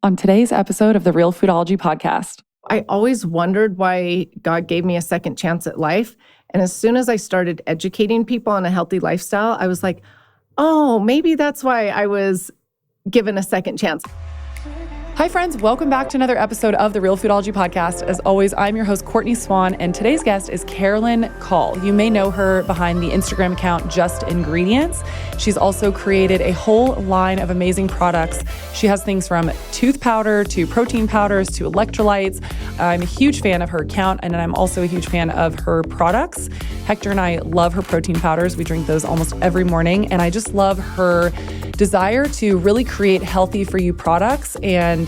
on today's episode of the Real Foodology podcast. I always wondered why God gave me a second chance at life. And as soon as I started educating people on a healthy lifestyle, I was like, oh, maybe that's why I was given a second chance. Hi friends, welcome back to another episode of the Real Foodology podcast. As always, I'm your host, Courtney Swan, and today's guest is Karalynne. You may know her behind the Instagram account Just Ingredients. She's also created a whole line of amazing products. She has things from tooth powder to protein powders to electrolytes. I'm a huge fan of her account, and I'm also a huge fan of her products. Hector and I love her protein powders. We drink those almost every morning, and I just love her desire to really create healthy for you products, and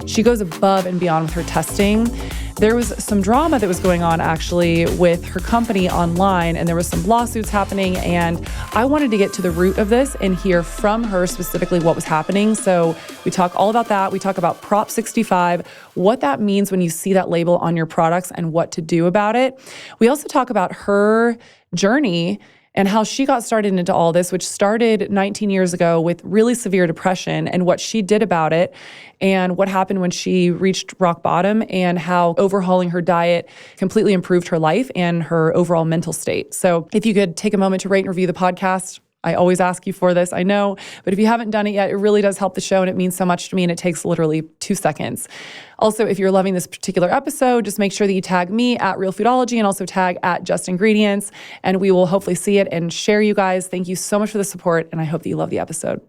she goes above and beyond with her testing. There was some drama that was going on actually with her company online, and there was some lawsuits happening, and I wanted to get to the root of this and hear from her specifically what was happening. So we talk all about that. We talk about Prop 65, what that means when you see that label on your products and what to do about it. We also talk about her journey and how she got started into all this, which started 19 years ago with really severe depression, and what she did about it, and what happened when she reached rock bottom, and how overhauling her diet completely improved her life and her overall mental state. So if you could take a moment to rate and review the podcast. I always ask you for this, I know, but if you haven't done it yet, it really does help the show, and it means so much to me, and it takes literally 2 seconds. Also, if you're loving this particular episode, just make sure that you tag me at Real Foodology and also tag at Just Ingredients, and we will hopefully see it and share you guys. Thank you so much for the support, and I hope that you love the episode.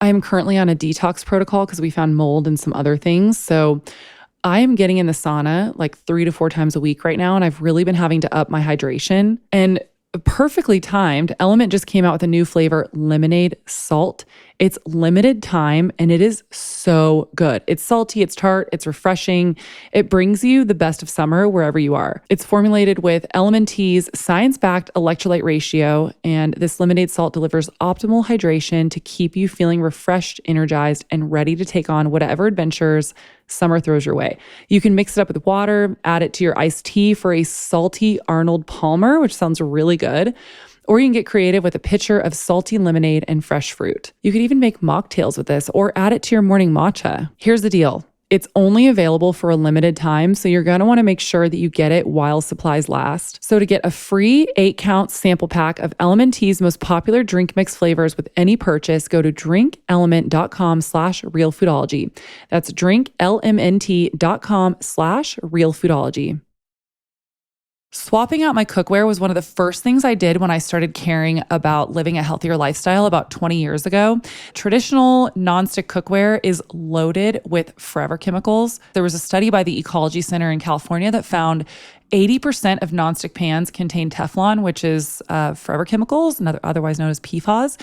I am currently on a detox protocol because we found mold and some other things, so I am getting in the sauna like 3 to 4 times a week right now, and I've really been having to up my hydration. And perfectly timed, Element just came out with a new flavor, lemonade salt. It's limited time and it is so good. It's salty, it's tart, it's refreshing. It brings you the best of summer wherever you are. It's formulated with Element Tea's science-backed electrolyte ratio, and this lemonade salt delivers optimal hydration to keep you feeling refreshed, energized, and ready to take on whatever adventures summer throws your way. You can mix it up with water, add it to your iced tea for a salty Arnold Palmer, which sounds really good. Or you can get creative with a pitcher of salty lemonade and fresh fruit. You could even make mocktails with this or add it to your morning matcha. Here's the deal. It's only available for a limited time, so you're going to want to make sure that you get it while supplies last. So to get a free 8-count sample pack of Element Tea's most popular drink mix flavors with any purchase, go to drinkelement.com/realfoodology. That's drinklmnt.com/realfoodology. Swapping out my cookware was one of the first things I did when I started caring about living a healthier lifestyle about 20 years ago. Traditional nonstick cookware is loaded with forever chemicals. There was a study by the Ecology Center in California that found 80% of nonstick pans contain Teflon, which is forever chemicals, otherwise known as PFAS.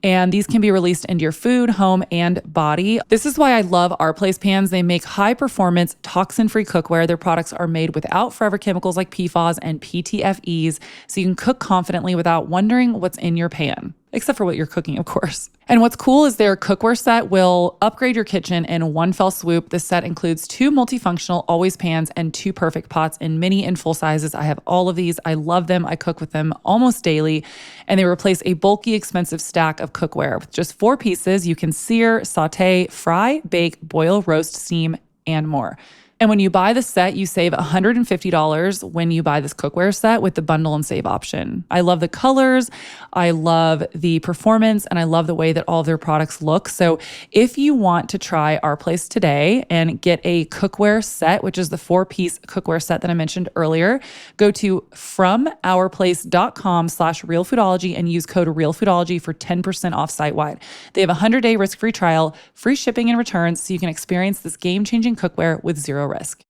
And these can be released into your food, home, and body. This is why I love Our Place pans. They make high-performance, toxin-free cookware. Their products are made without forever chemicals like PFAS and PTFEs, so you can cook confidently without wondering what's in your pan. Except for what you're cooking, of course. And what's cool is their cookware set will upgrade your kitchen in one fell swoop. This set includes 2 multifunctional always pans and 2 perfect pots in mini and full sizes. I have all of these. I love them. I cook with them almost daily. And they replace a bulky, expensive stack of cookware. With just 4 pieces, you can sear, saute, fry, bake, boil, roast, steam, and more. And when you buy the set, you save $150 when you buy this cookware set with the bundle and save option. I love the colors, I love the performance, and I love the way that all of their products look. So if you want to try Our Place today and get a cookware set, which is the 4-piece cookware set that I mentioned earlier, go to FromOurPlace.com/realfoodology and use code RealFoodology for 10% off site-wide. They have a 100-day risk-free trial, free shipping and returns, so you can experience this game-changing cookware with zero risk.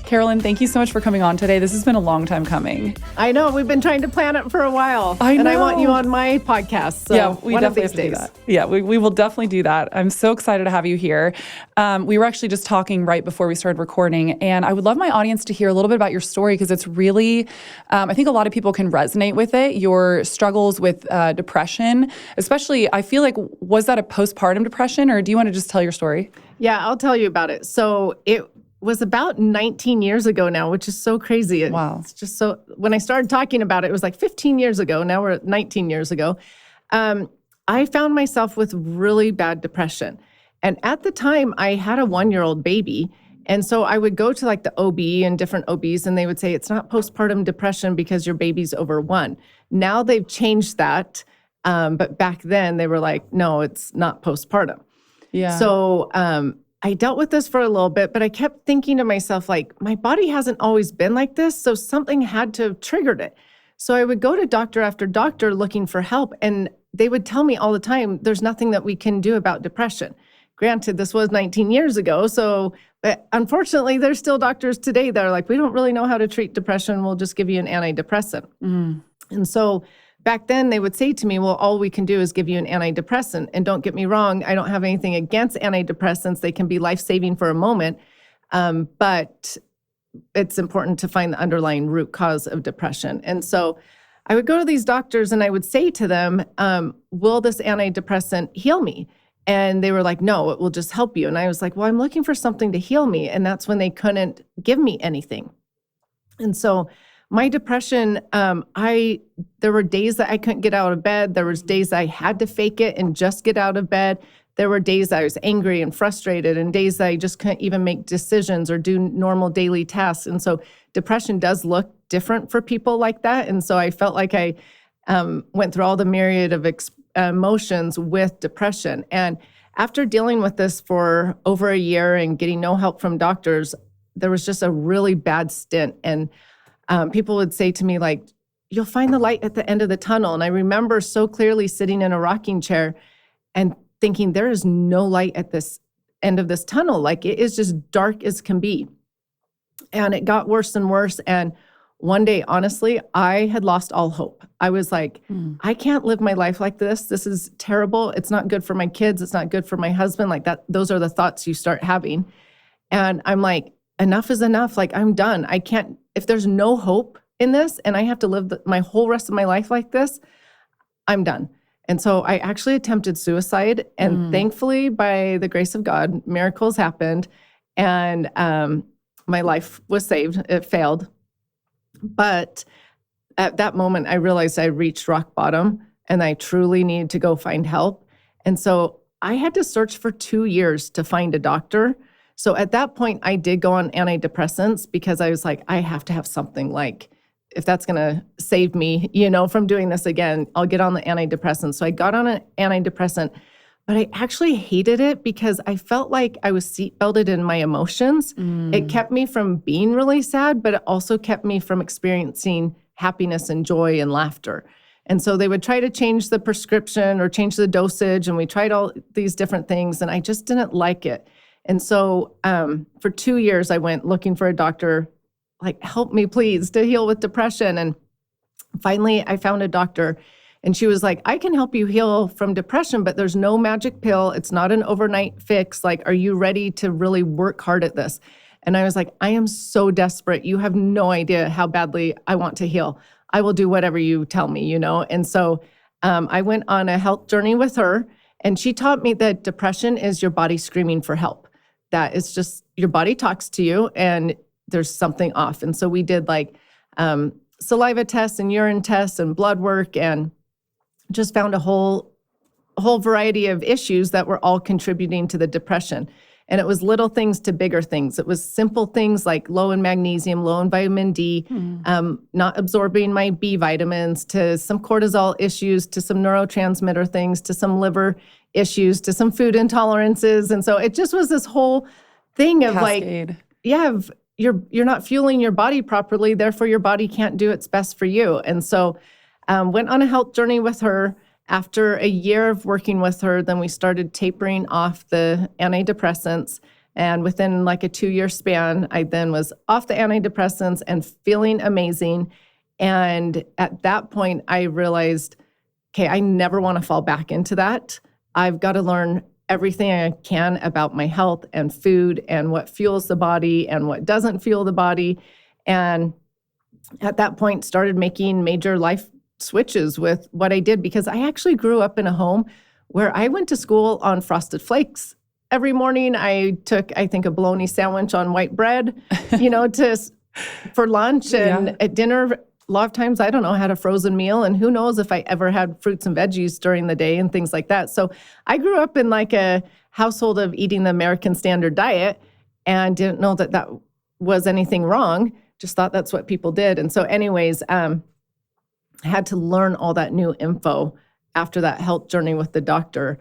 Karalynne, thank you so much for coming on today. This has been a long time coming. I know. We've been trying to plan it for a while. I know. And I want you on my podcast. So yeah, we one of definitely these have to days. do that. Yeah, we will definitely do that. I'm so excited to have you here. We were actually just talking right before we started recording, and I would love my audience to hear a little bit about your story because it's really, I think a lot of people can resonate with it. Your struggles with depression, especially, I feel like, was that a postpartum depression, or do you want to just tell your story? Yeah, I'll tell you about it. So it was about 19 years ago now, which is so crazy. Wow. It's just so, when I started talking about it, it was like 15 years ago. Now we're at 19 years ago. I found myself with really bad depression. And at the time, I had a 1-year-old baby. And so I would go to like the OB and different OBs, and they would say, it's not postpartum depression because your baby's over 1. Now they've changed that. But back then they were like, no, it's not postpartum. Yeah. So I dealt with this for a little bit, but I kept thinking to myself, like, my body hasn't always been like this. So something had to have triggered it. So I would go to doctor after doctor looking for help. And they would tell me all the time, there's nothing that we can do about depression. Granted, this was 19 years ago. So, but unfortunately, there's still doctors today that are like, we don't really know how to treat depression. We'll just give you an antidepressant. And so back then they would say to me, well, all we can do is give you an antidepressant. And don't get me wrong, I don't have anything against antidepressants. They can be life-saving for a moment. But it's important to find the underlying root cause of depression. And so I would go to these doctors and I would say to them, will this antidepressant heal me? And they were like, no, it will just help you. And I was like, well, I'm looking for something to heal me. And that's when they couldn't give me anything. And so my depression, there were days that I couldn't get out of bed. There was days I had to fake it and just get out of bed. There were days I was angry and frustrated, and days that I just couldn't even make decisions or do normal daily tasks. And so depression does look different for people like that. And so I felt like I went through all the myriad of emotions with depression. And after dealing with this for over a year and getting no help from doctors, there was just a really bad stint. And people would say to me, like, you'll find the light at the end of the tunnel. And I remember so clearly sitting in a rocking chair and thinking, there is no light at this end of this tunnel. Like, it is just dark as can be. And it got worse and worse. And one day, honestly, I had lost all hope. I was like, I can't live my life like this. This is terrible. It's not good for my kids. It's not good for my husband. Like that, those are the thoughts you start having. And I'm like, enough is enough. Like, I'm done. I can't, if there's no hope in this and I have to live my whole rest of my life like this, I'm done. And so I actually attempted suicide. And thankfully, by the grace of God, miracles happened. And my life was saved. It failed. But at that moment, I realized I reached rock bottom and I truly needed to go find help. And so I had to search for 2 years to find a doctor. So at that point, I did go on antidepressants because I was like, I have to have something, like, if that's going to save me, from doing this again, I'll get on the antidepressant. So I got on an antidepressant, but I actually hated it because I felt like I was seatbelted in my emotions. It kept me from being really sad, but it also kept me from experiencing happiness and joy and laughter. And so they would try to change the prescription or change the dosage, and we tried all these different things, and I just didn't like it. And so for 2 years, I went looking for a doctor, like, help me, please, to heal with depression. And finally, I found a doctor. And she was like, I can help you heal from depression, but there's no magic pill. It's not an overnight fix. Like, are you ready to really work hard at this? And I was like, I am so desperate. You have no idea how badly I want to heal. I will do whatever you tell me, And so I went on a health journey with her, and she taught me that depression is your body screaming for help. That it's just your body talks to you and there's something off. And so we did like saliva tests and urine tests and blood work, and just found a whole variety of issues that were all contributing to the depression. And it was little things to bigger things. It was simple things like low in magnesium, low in vitamin D, not absorbing my B vitamins, to some cortisol issues, to some neurotransmitter things, to some liver issues, to some food intolerances. And so it just was this whole thing of Cascade. you're not fueling your body properly, therefore your body can't do its best for you. And so went on a health journey with her. After a year of working with her, then we started tapering off the antidepressants. And within like a 2-year span, I then was off the antidepressants and feeling amazing. And at that point, I realized, okay, I never want to fall back into that. I've got to learn everything I can about my health and food and what fuels the body and what doesn't fuel the body. And at that point, started making major life switches with what I did, because I actually grew up in a home where I went to school on Frosted Flakes. Every morning I took, I think, a bologna sandwich on white bread, for lunch. And at dinner, a lot of times I don't know, had a frozen meal, and who knows if I ever had fruits and veggies during the day and things like that. So I grew up in like a household of eating the American standard diet and didn't know that that was anything wrong. Just thought that's what people did. And so anyways, I had to learn all that new info after that health journey with the doctor,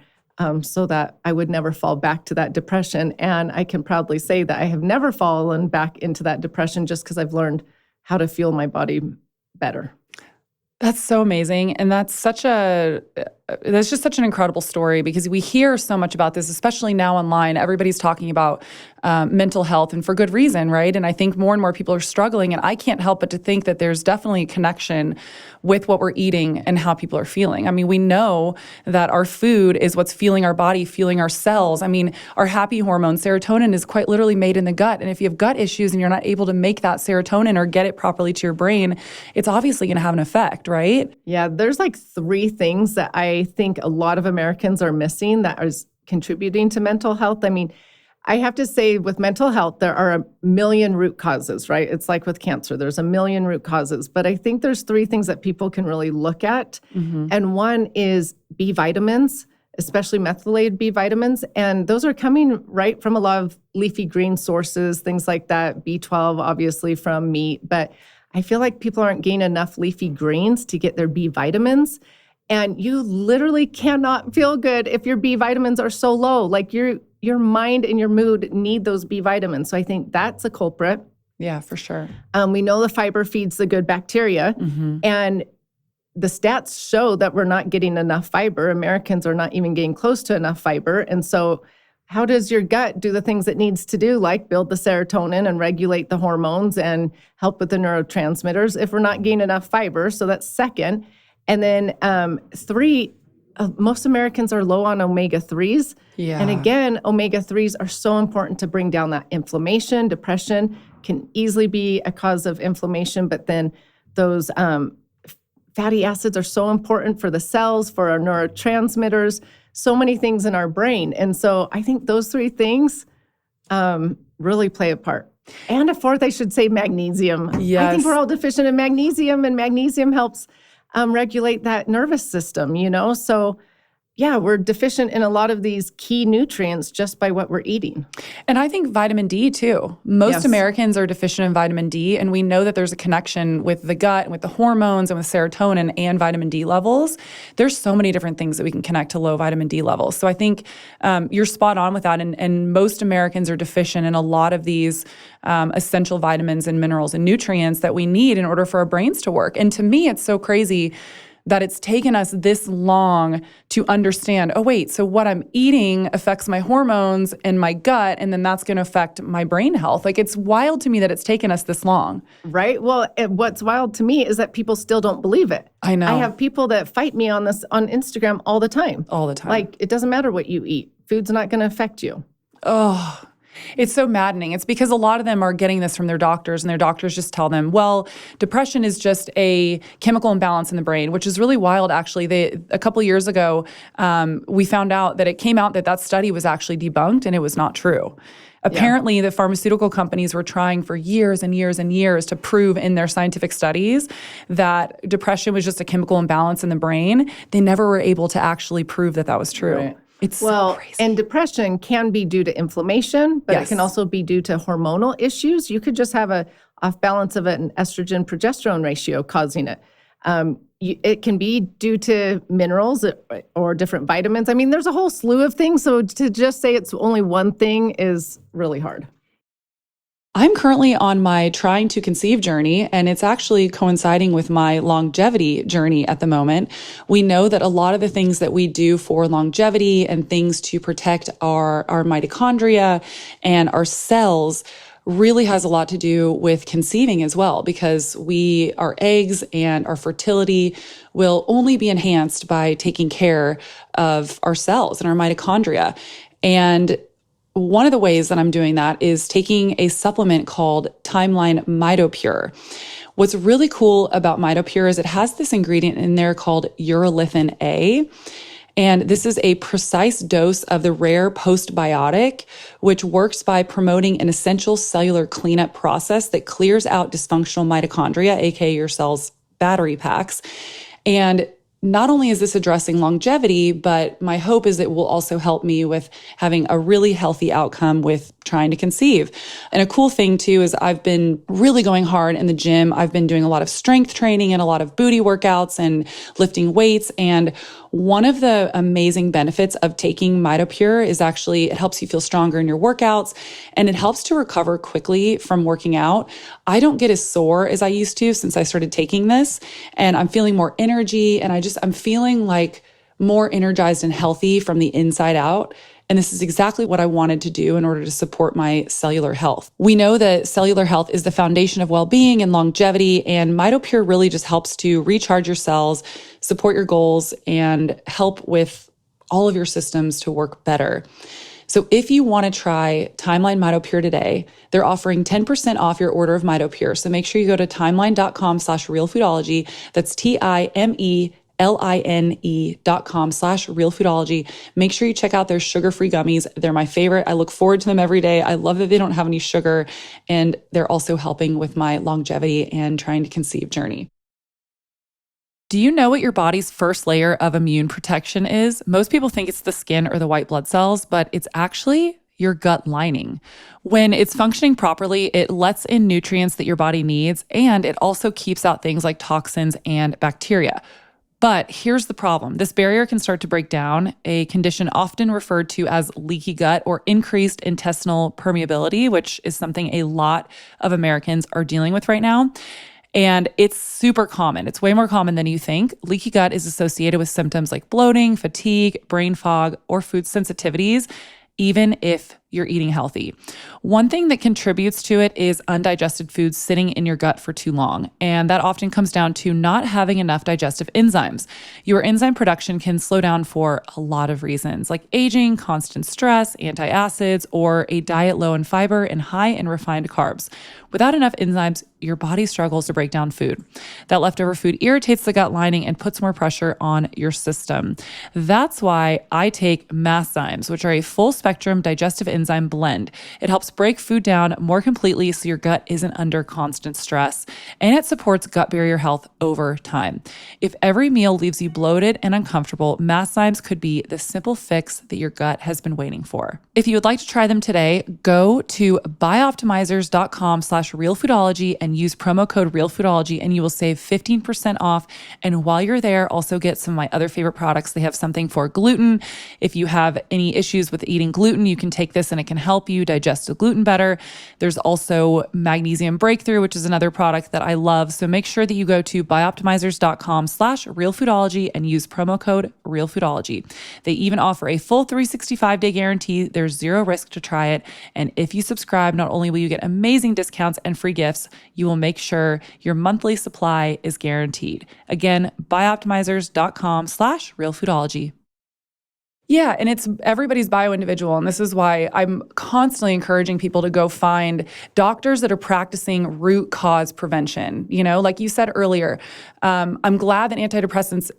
so that I would never fall back to that depression. And I can proudly say that I have never fallen back into that depression just because I've learned how to feel my body better. That's so amazing. And that's just such an incredible story, because we hear so much about this, especially now online. Everybody's talking about mental health, and for good reason, right? And I think more and more people are struggling, and I can't help but to think that there's definitely a connection with what we're eating and how people are feeling. I mean, we know that our food is what's fueling our body, fueling our cells. I mean, our happy hormone, serotonin, is quite literally made in the gut. And if you have gut issues and you're not able to make that serotonin or get it properly to your brain, it's obviously going to have an effect, right? Yeah, there's like 3 things that I think a lot of Americans are missing that is contributing to mental health. I mean, I have to say with mental health, there are a million root causes, right? It's like with cancer, there's a million root causes. But I think there's 3 things that people can really look at. And one is B vitamins, especially methylated B vitamins. And those are coming right from a lot of leafy green sources, things like that. B12, obviously, from meat. But I feel like people aren't getting enough leafy greens to get their B vitamins. And you literally cannot feel good if your B vitamins are so low. Like your mind and your mood need those B vitamins. So I think that's a culprit. Yeah, for sure. We know the fiber feeds the good bacteria. And the stats show that we're not getting enough fiber. Americans are not even getting close to enough fiber. And so how does your gut do the things it needs to do, like build the serotonin and regulate the hormones and help with the neurotransmitters, if we're not getting enough fiber? So that's second. And then 3, most Americans are low on omega-3s. Yeah. And again, omega-3s are so important to bring down that inflammation. Depression can easily be a cause of inflammation, but then those fatty acids are so important for the cells, for our neurotransmitters, so many things in our brain. And so I think those 3 things really play a part. And a 4th, I should say, magnesium. Yes. I think we're all deficient in magnesium, and magnesium helps regulate that nervous system, you know? So yeah, we're deficient in a lot of these key nutrients just by what we're eating. And I think vitamin D too. Most Yes. Americans are deficient in vitamin D, and we know that there's a connection with the gut and with the hormones and with serotonin and vitamin D levels. There's so many different things that we can connect to low vitamin D levels. So I think you're spot on with that. And most Americans are deficient in a lot of these essential vitamins and minerals and nutrients that we need in order for our brains to work. And to me, it's so crazy that it's taken us this long to understand, oh, wait, so what I'm eating affects my hormones and my gut, and then that's going to affect my brain health. Like, it's wild to me that it's taken us this long. Right? Well, what's wild to me is that people still don't believe it. I know. I have people that fight me on this on Instagram all the time. All the time. Like, it doesn't matter what you eat. Food's not going to affect you. Oh, it's so maddening. It's because a lot of them are getting this from their doctors, and their doctors just tell them, well, depression is just a chemical imbalance in the brain, which is really wild, actually. A couple of years ago, we found out that it came out that study was actually debunked, and it was not true. Apparently, the pharmaceutical companies were trying for years and years and years to prove in their scientific studies that depression was just a chemical imbalance in the brain. They never were able to actually prove that was true. Right. It's so crazy. And depression can be due to inflammation, but Yes. it can also be due to hormonal issues. You could just have a off balance of an estrogen-progesterone ratio causing it. It can be due to minerals or different vitamins. I mean, there's a whole slew of things. So to just say it's only one thing is really hard. I'm currently on my trying to conceive journey, and it's actually coinciding with my longevity journey at the moment. We know that a lot of the things that we do for longevity and things to protect our mitochondria and our cells really has a lot to do with conceiving as well, because our eggs and our fertility will only be enhanced by taking care of our cells and our mitochondria. And one of the ways that I'm doing that is taking a supplement called Timeline MitoPure. What's really cool about MitoPure is it has this ingredient in there called urolithin A. And this is a precise dose of the rare postbiotic, which works by promoting an essential cellular cleanup process that clears out dysfunctional mitochondria, aka your cell's battery packs. And not only is this addressing longevity, but my hope is it will also help me with having a really healthy outcome with trying to conceive. And a cool thing too is I've been really going hard in the gym. I've been doing a lot of strength training and a lot of booty workouts and lifting weights. And one of the amazing benefits of taking MitoPure is actually it helps you feel stronger in your workouts and it helps to recover quickly from working out. I don't get as sore as I used to since I started taking this, and I'm feeling more energy and I'm feeling like more energized and healthy from the inside out. And this is exactly what I wanted to do in order to support my cellular health. We know that cellular health is the foundation of well-being and longevity, and MitoPure really just helps to recharge your cells, support your goals, and help with all of your systems to work better. So if you want to try Timeline MitoPure today, they're offering 10% off your order of MitoPure. So make sure you go to timeline.com/realfoodology. That's TIMELINE.com/realfoodology. Make sure you check out their sugar-free gummies. They're my favorite. I look forward to them every day. I love that they don't have any sugar, and they're also helping with my longevity and trying to conceive journey. Do you know what your body's first layer of immune protection is? Most people think it's the skin or the white blood cells, but it's actually your gut lining. When it's functioning properly, it lets in nutrients that your body needs, and it also keeps out things like toxins and bacteria. But here's the problem. This barrier can start to break down, a condition often referred to as leaky gut or increased intestinal permeability, which is something a lot of Americans are dealing with right now. And it's super common. It's way more common than you think. Leaky gut is associated with symptoms like bloating, fatigue, brain fog, or food sensitivities, even if you're eating healthy. One thing that contributes to it is undigested foods sitting in your gut for too long. And that often comes down to not having enough digestive enzymes. Your enzyme production can slow down for a lot of reasons, like aging, constant stress, antacids, or a diet low in fiber and high in refined carbs. Without enough enzymes, your body struggles to break down food. That leftover food irritates the gut lining and puts more pressure on your system. That's why I take Masszymes, which are a full spectrum digestive enzyme blend. It helps break food down more completely so your gut isn't under constant stress, and it supports gut barrier health over time. If every meal leaves you bloated and uncomfortable, Masszymes could be the simple fix that your gut has been waiting for. If you would like to try them today, go to bioptimizers.com/realfoodology and use promo code realfoodology and you will save 15% off. And while you're there, also get some of my other favorite products. They have something for gluten. If you have any issues with eating gluten, you can take this and it can help you digest the gluten better. There's also Magnesium Breakthrough, which is another product that I love. So make sure that you go to bioptimizers.com/realfoodology and use promo code realfoodology. They even offer a full 365-day guarantee. There's zero risk to try it. And if you subscribe, not only will you get amazing discounts and free gifts, you will make sure your monthly supply is guaranteed. Again, bioptimizers.com/realfoodology. Yeah, and it's everybody's bio-individual, and this is why I'm constantly encouraging people to go find doctors that are practicing root cause prevention. You know, like you said earlier, I'm glad that antidepressants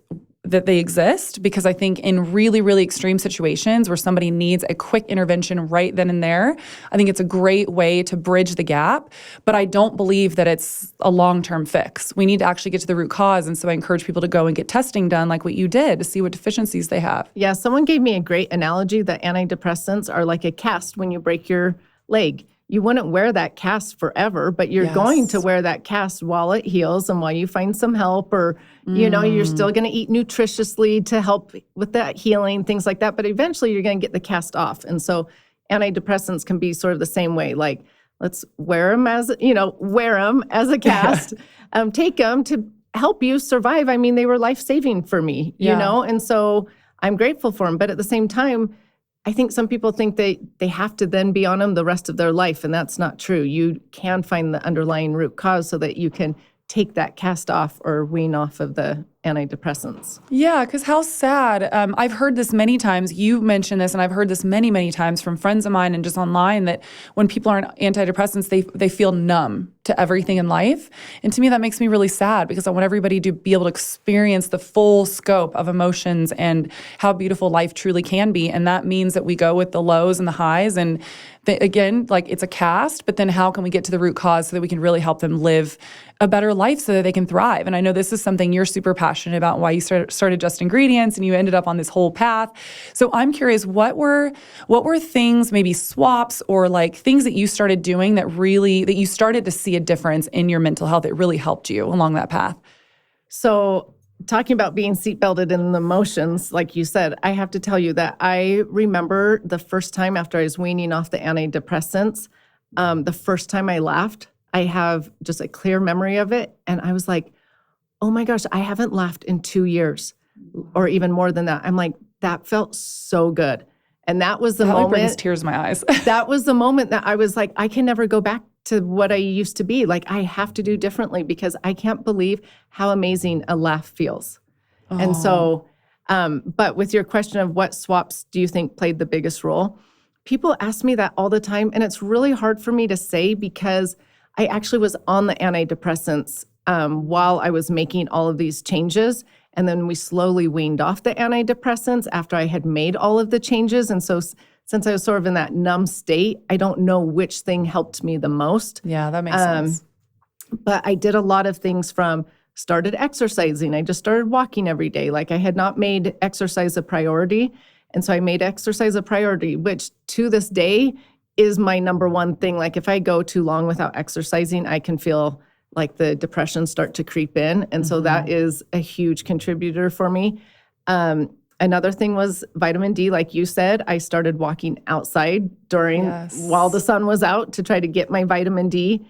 that they exist, because I think in really, really extreme situations where somebody needs a quick intervention right then and there, I think it's a great way to bridge the gap. But I don't believe that it's a long-term fix. We need to actually get to the root cause. And so I encourage people to go and get testing done like what you did to see what deficiencies they have. Yeah, someone gave me a great analogy that antidepressants are like a cast when you break your leg. You wouldn't wear that cast forever, but you're going to wear that cast while it heals and while you find some help, or, you know, you're still going to eat nutritiously to help with that healing, things like that. But eventually you're going to get the cast off. And so antidepressants can be sort of the same way. Like, let's wear them as a cast, take them to help you survive. I mean, they were life-saving for me, you know, and so I'm grateful for them. But at the same time, I think some people think they have to then be on them the rest of their life, and that's not true. You can find the underlying root cause so that you can take that cast off or wean off of the antidepressants. Yeah, because how sad. I've heard this many times. You mentioned this, and I've heard this many, many times from friends of mine and just online that when people are on antidepressants, they feel numb to everything in life. And to me, that makes me really sad because I want everybody to be able to experience the full scope of emotions and how beautiful life truly can be. And that means that we go with the lows and the highs. And again, like it's a cast, but then how can we get to the root cause so that we can really help them live a better life so that they can thrive? And I know this is something you're super passionate about, why you started Just Ingredients and you ended up on this whole path. So I'm curious, what were things, maybe swaps or like things that you started doing that you started to see a difference in your mental health that really helped you along that path? So talking about being seatbelted in the emotions, like you said, I have to tell you that I remember the first time after I was weaning off the antidepressants, the first time I laughed. I have just a clear memory of it. And I was like, oh my gosh, I haven't laughed in 2 years or even more than that. I'm like, that felt so good. And that was the moment. Brings tears in my eyes. That was the moment that I was like, I can never go back to what I used to be. Like, I have to do differently because I can't believe how amazing a laugh feels. Oh. And so, but with your question of what swaps do you think played the biggest role? People ask me that all the time. And it's really hard for me to say because I actually was on the antidepressants while I was making all of these changes. And then we slowly weaned off the antidepressants after I had made all of the changes. And so since I was sort of in that numb state, I don't know which thing helped me the most. Yeah, that makes sense. But I did a lot of things from started exercising. I just started walking every day. Like I had not made exercise a priority. And so I made exercise a priority, which to this day is my number one thing. Like if I go too long without exercising, I can feel like the depression start to creep in. And so that is a huge contributor for me. Another thing was vitamin D. Like you said, I started walking outside while the sun was out to try to get my vitamin D.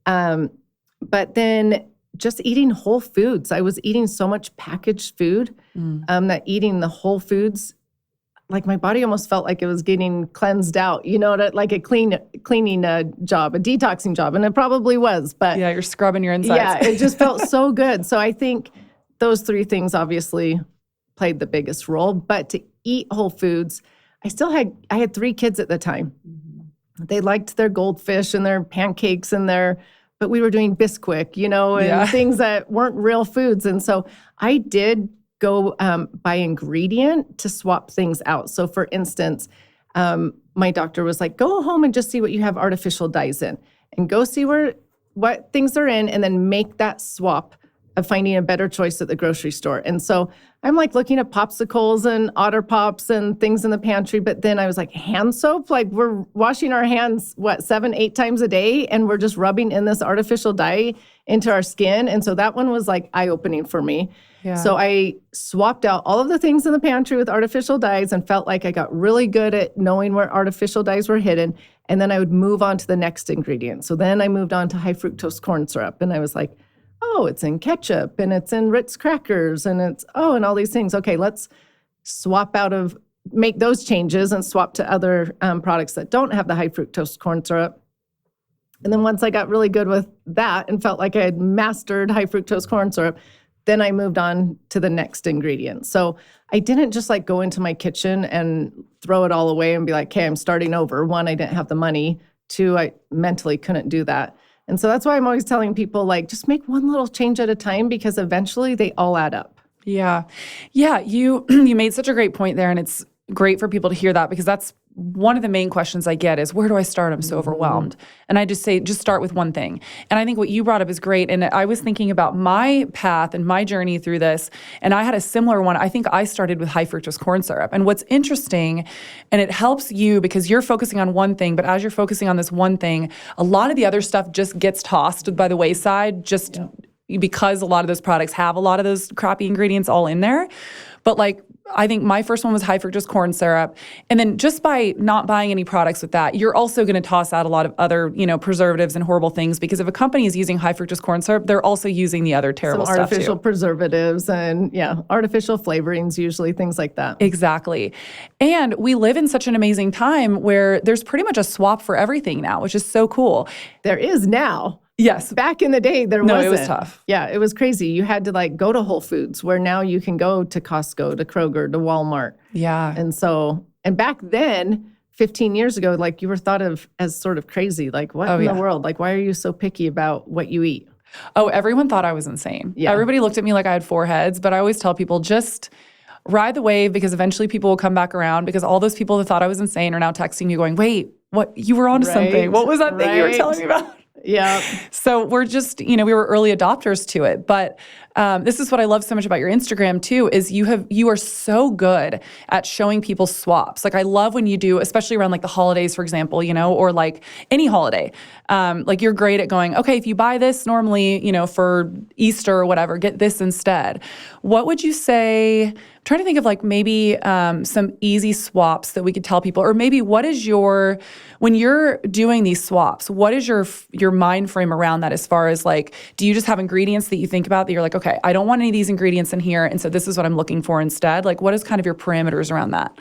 But then just eating whole foods. I was eating so much packaged food that eating the whole foods, like my body almost felt like it was getting cleansed out, like a cleaning job, a detoxing job. And it probably was, but yeah, you're scrubbing your insides. Yeah, it just felt so good. So I think those three things obviously played the biggest role. But to eat whole foods, I had 3 kids at the time. They liked their goldfish and their pancakes but we were doing Bisquick, and things that weren't real foods. And so I did go by ingredient to swap things out. So for instance, my doctor was like, go home and just see what you have artificial dyes in and go see what things are in and then make that swap of finding a better choice at the grocery store. And so I'm like looking at popsicles and Otter Pops and things in the pantry. But then I was like, hand soap? Like we're washing our hands, 7-8 times a day? And we're just rubbing in this artificial dye into our skin. And so that one was like eye-opening for me. Yeah. So I swapped out all of the things in the pantry with artificial dyes and felt like I got really good at knowing where artificial dyes were hidden. And then I would move on to the next ingredient. So then I moved on to high fructose corn syrup. And I was like, oh, it's in ketchup and it's in Ritz crackers and and all these things. Okay, let's make those changes and swap to other products that don't have the high fructose corn syrup. And then once I got really good with that and felt like I had mastered high fructose corn syrup, then I moved on to the next ingredient. So I didn't just like go into my kitchen and throw it all away and be like, okay, I'm starting over. 1, I didn't have the money. 2, I mentally couldn't do that. And so that's why I'm always telling people, like, just make one little change at a time because eventually they all add up. Yeah. Yeah. You made such a great point there. And it's great for people to hear that because that's one of the main questions I get is, where do I start? I'm so overwhelmed. And I just say, just start with one thing. And I think what you brought up is great. And I was thinking about my path and my journey through this. And I had a similar one. I think I started with high fructose corn syrup. And what's interesting, and it helps you because you're focusing on one thing, but as you're focusing on this one thing, a lot of the other stuff just gets tossed by the wayside because a lot of those products have a lot of those crappy ingredients all in there. But like, I think my first one was high fructose corn syrup. And then just by not buying any products with that, you're also going to toss out a lot of other, preservatives and horrible things because if a company is using high fructose corn syrup, they're also using the other terrible stuff too. Artificial preservatives and artificial flavorings, usually things like that. Exactly. And we live in such an amazing time where there's pretty much a swap for everything now, which is so cool. There is now. Yes. Back in the day, there wasn't. No, it was tough. Yeah, it was crazy. You had to like go to Whole Foods, where now you can go to Costco, to Kroger, to Walmart. Yeah. And back then, 15 years ago, like you were thought of as sort of crazy. Like, what in the world? Like, why are you so picky about what you eat? Oh, everyone thought I was insane. Yeah. Everybody looked at me like I had 4 heads, but I always tell people, just ride the wave, because eventually people will come back around, because all those people that thought I was insane are now texting you going, wait, what? You were onto something. What was that thing you were telling me about? Yeah. So we're just, we were early adopters to it. But this is what I love so much about your Instagram too, is you are so good at showing people swaps. Like I love when you do, especially around like the holidays, for example, or like any holiday. Like you're great at going, okay, if you buy this normally, for Easter or whatever, get this instead. What would you say? I'm trying to think of like maybe some easy swaps that we could tell people, or maybe what is when you're doing these swaps, what is your mind frame around that, as far as like, do you just have ingredients that you think about that you're like, okay, I don't want any of these ingredients in here, and so this is what I'm looking for instead? Like, what is kind of your parameters around that?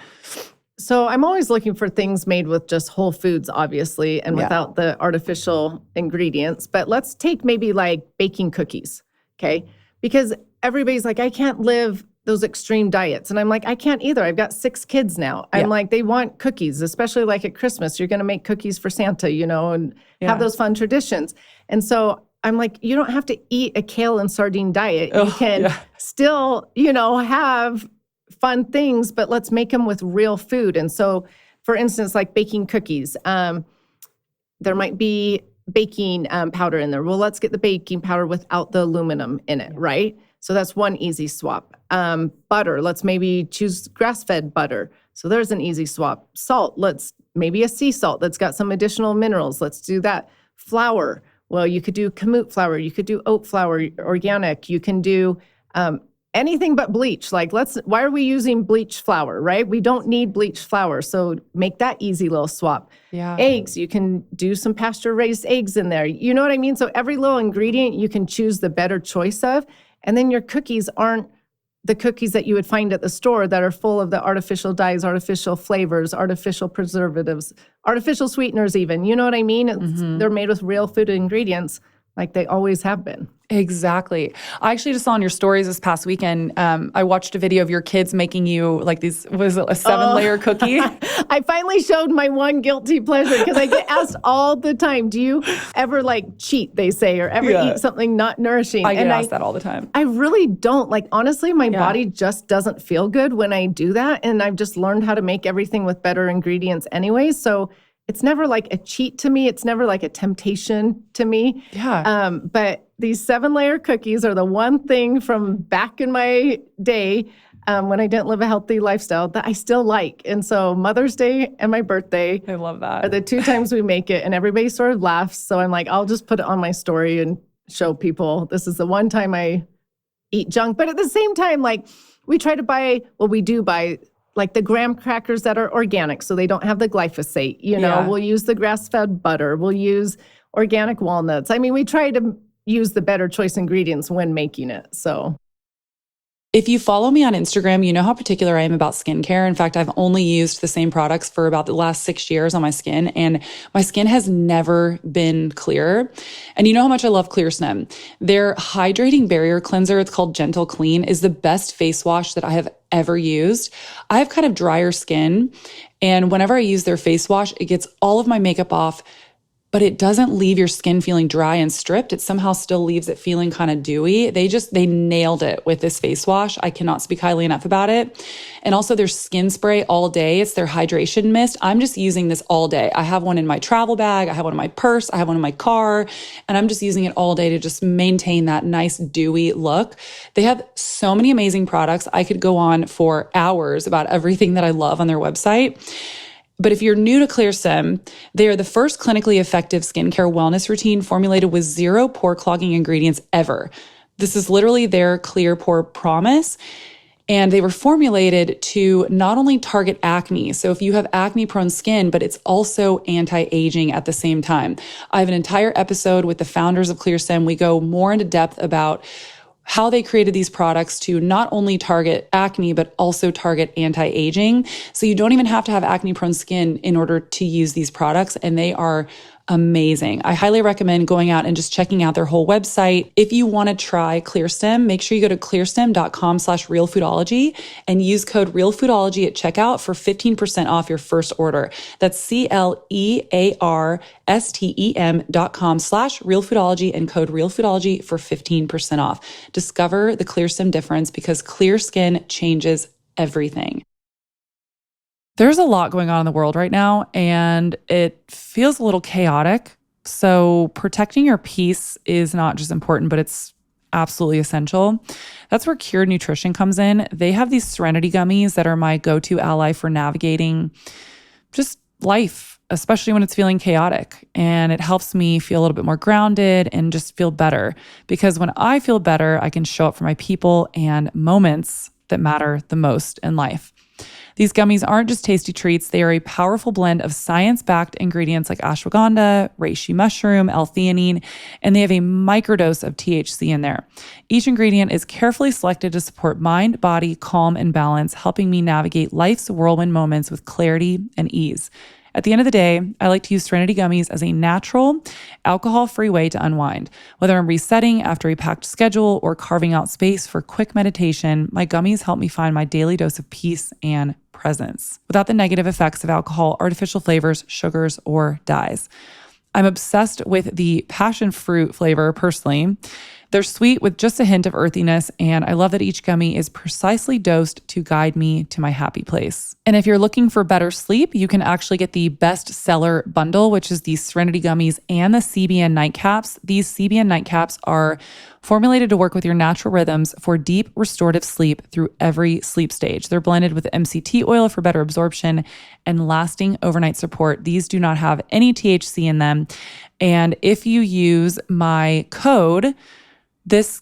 So I'm always looking for things made with just whole foods, obviously, and without the artificial ingredients. But let's take maybe like baking cookies, okay? Because everybody's like, I can't live those extreme diets. And I'm like, I can't either. I've got 6 kids now. I'm like, they want cookies, especially like at Christmas. You're going to make cookies for Santa, and have those fun traditions. And so I'm like, you don't have to eat a kale and sardine diet. You can still, have fun things, but let's make them with real food. And so, for instance, like baking cookies, there might be baking powder in there. Well, let's get the baking powder without the aluminum in it, right? So that's one easy swap. Butter, let's maybe choose grass-fed butter. So there's an easy swap. Salt, maybe a sea salt that's got some additional minerals. Let's do that. Flour, well, you could do kamut flour. You could do oat flour, organic. You can do anything but bleach. Like, why are we using bleach flour, right? We don't need bleach flour. So make that easy little swap. Yeah. Eggs, you can do some pasture-raised eggs in there. You know what I mean? So every little ingredient you can choose the better choice of. And then your cookies aren't the cookies that you would find at the store that are full of the artificial dyes, artificial flavors, artificial preservatives, artificial sweeteners even. You know what I mean? They're made with real food ingredients like they always have been. Exactly. I actually just saw on your stories this past weekend, I watched a video of your kids making you like these, was it a 7-layer cookie? I finally showed my one guilty pleasure, because I get asked all the time, do you ever like cheat, they say, or ever eat something not nourishing? I get asked that all the time. I really don't. Like, honestly, my body just doesn't feel good when I do that. And I've just learned how to make everything with better ingredients anyway. So it's never like a cheat to me. It's never like a temptation to me. Yeah. But these 7-layer cookies are the one thing from back in my day when I didn't live a healthy lifestyle that I still like. And so Mother's Day and my birthday I love that. are the 2 times we make it, and everybody sort of laughs. So I'm like, I'll just put it on my story and show people this is the one time I eat junk. But at the same time, like we do buy like the graham crackers that are organic, so they don't have the glyphosate. We'll use the grass-fed butter. We'll use organic walnuts. I mean, we try to use the better choice ingredients when making it. So if you follow me on Instagram, you know how particular I am about skincare. In fact, I've only used the same products for about the last 6 years on my skin, and my skin has never been clearer. And you know how much I love Clearstem. Their hydrating barrier cleanser, it's called Gentle Clean, is the best face wash that I have ever used. I have kind of drier skin, and whenever I use their face wash, it gets all of my makeup off, but it doesn't leave your skin feeling dry and stripped. It somehow still leaves it feeling kind of dewy. They nailed it with this face wash. I cannot speak highly enough about it. And also their skin spray all day. It's their hydration mist. I'm just using this all day. I have one in my travel bag. I have one in my purse. I have one in my car. And I'm just using it all day to just maintain that nice dewy look. They have so many amazing products. I could go on for hours about everything that I love on their website. But if you're new to Clearstem, they are the first clinically effective skincare wellness routine formulated with 0 pore clogging ingredients ever. This is literally their clear pore promise. And they were formulated to not only target acne, so if you have acne-prone skin, but it's also anti-aging at the same time. I have an entire episode with the founders of Clearstem. We go more into depth about how they created these products to not only target acne, but also target anti-aging. So you don't even have to have acne-prone skin in order to use these products. And they are amazing. I highly recommend going out and just checking out their whole website. If you want to try ClearStem, make sure you go to clearstem.com/realfoodology and use code realfoodology at checkout for 15% off your first order. That's CLEARSTEM.com/realfoodology and code realfoodology for 15% off. Discover the ClearStem difference because clear skin changes everything. There's a lot going on in the world right now, and it feels a little chaotic. So protecting your peace is not just important, but it's absolutely essential. That's where Cured Nutrition comes in. They have these Serenity gummies that are my go-to ally for navigating just life, especially when it's feeling chaotic. And it helps me feel a little bit more grounded and just feel better. Because when I feel better, I can show up for my people and moments that matter the most in life. These gummies aren't just tasty treats. They are a powerful blend of science-backed ingredients like ashwagandha, reishi mushroom, L-theanine, and they have a microdose of THC in there. Each ingredient is carefully selected to support mind, body, calm, and balance, helping me navigate life's whirlwind moments with clarity and ease. At the end of the day, I like to use Serenity gummies as a natural, alcohol-free way to unwind. Whether I'm resetting after a packed schedule or carving out space for quick meditation, my gummies help me find my daily dose of peace and presence without the negative effects of alcohol, artificial flavors, sugars, or dyes. I'm obsessed with the passion fruit flavor personally. They're sweet with just a hint of earthiness, and I love that each gummy is precisely dosed to guide me to my happy place. And if you're looking for better sleep, you can actually get the bestseller bundle, which is the Serenity gummies and the CBN nightcaps. These CBN nightcaps are formulated to work with your natural rhythms for deep restorative sleep through every sleep stage. They're blended with MCT oil for better absorption and lasting overnight support. These do not have any THC in them. And if you use my code, this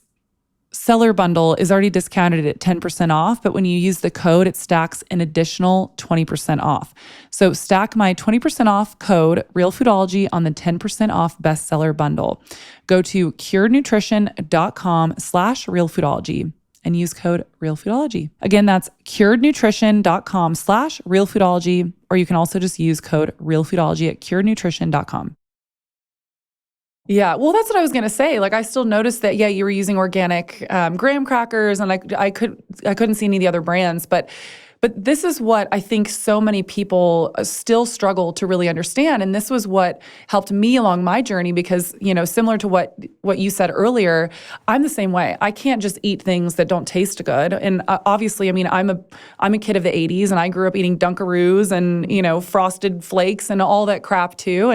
seller bundle is already discounted at 10% off, but when you use the code, it stacks an additional 20% off. So stack my 20% off code, RealFoodology, on the 10% off bestseller bundle. Go to curednutrition.com/RealFoodology and use code RealFoodology. Again, that's curednutrition.com/RealFoodology, or you can also just use code RealFoodology at curednutrition.com. Yeah, well, that's what I was gonna say. Like, I still noticed that. Yeah, you were using organic graham crackers, and I couldn't see any of the other brands, but this is what I think so many people still struggle to really understand, and this was what helped me along my journey because, similar to what you said earlier, I'm the same way. I can't just eat things that don't taste good, and obviously, I mean, I'm a kid of the '80s, and I grew up eating Dunkaroos and Frosted Flakes and all that crap too,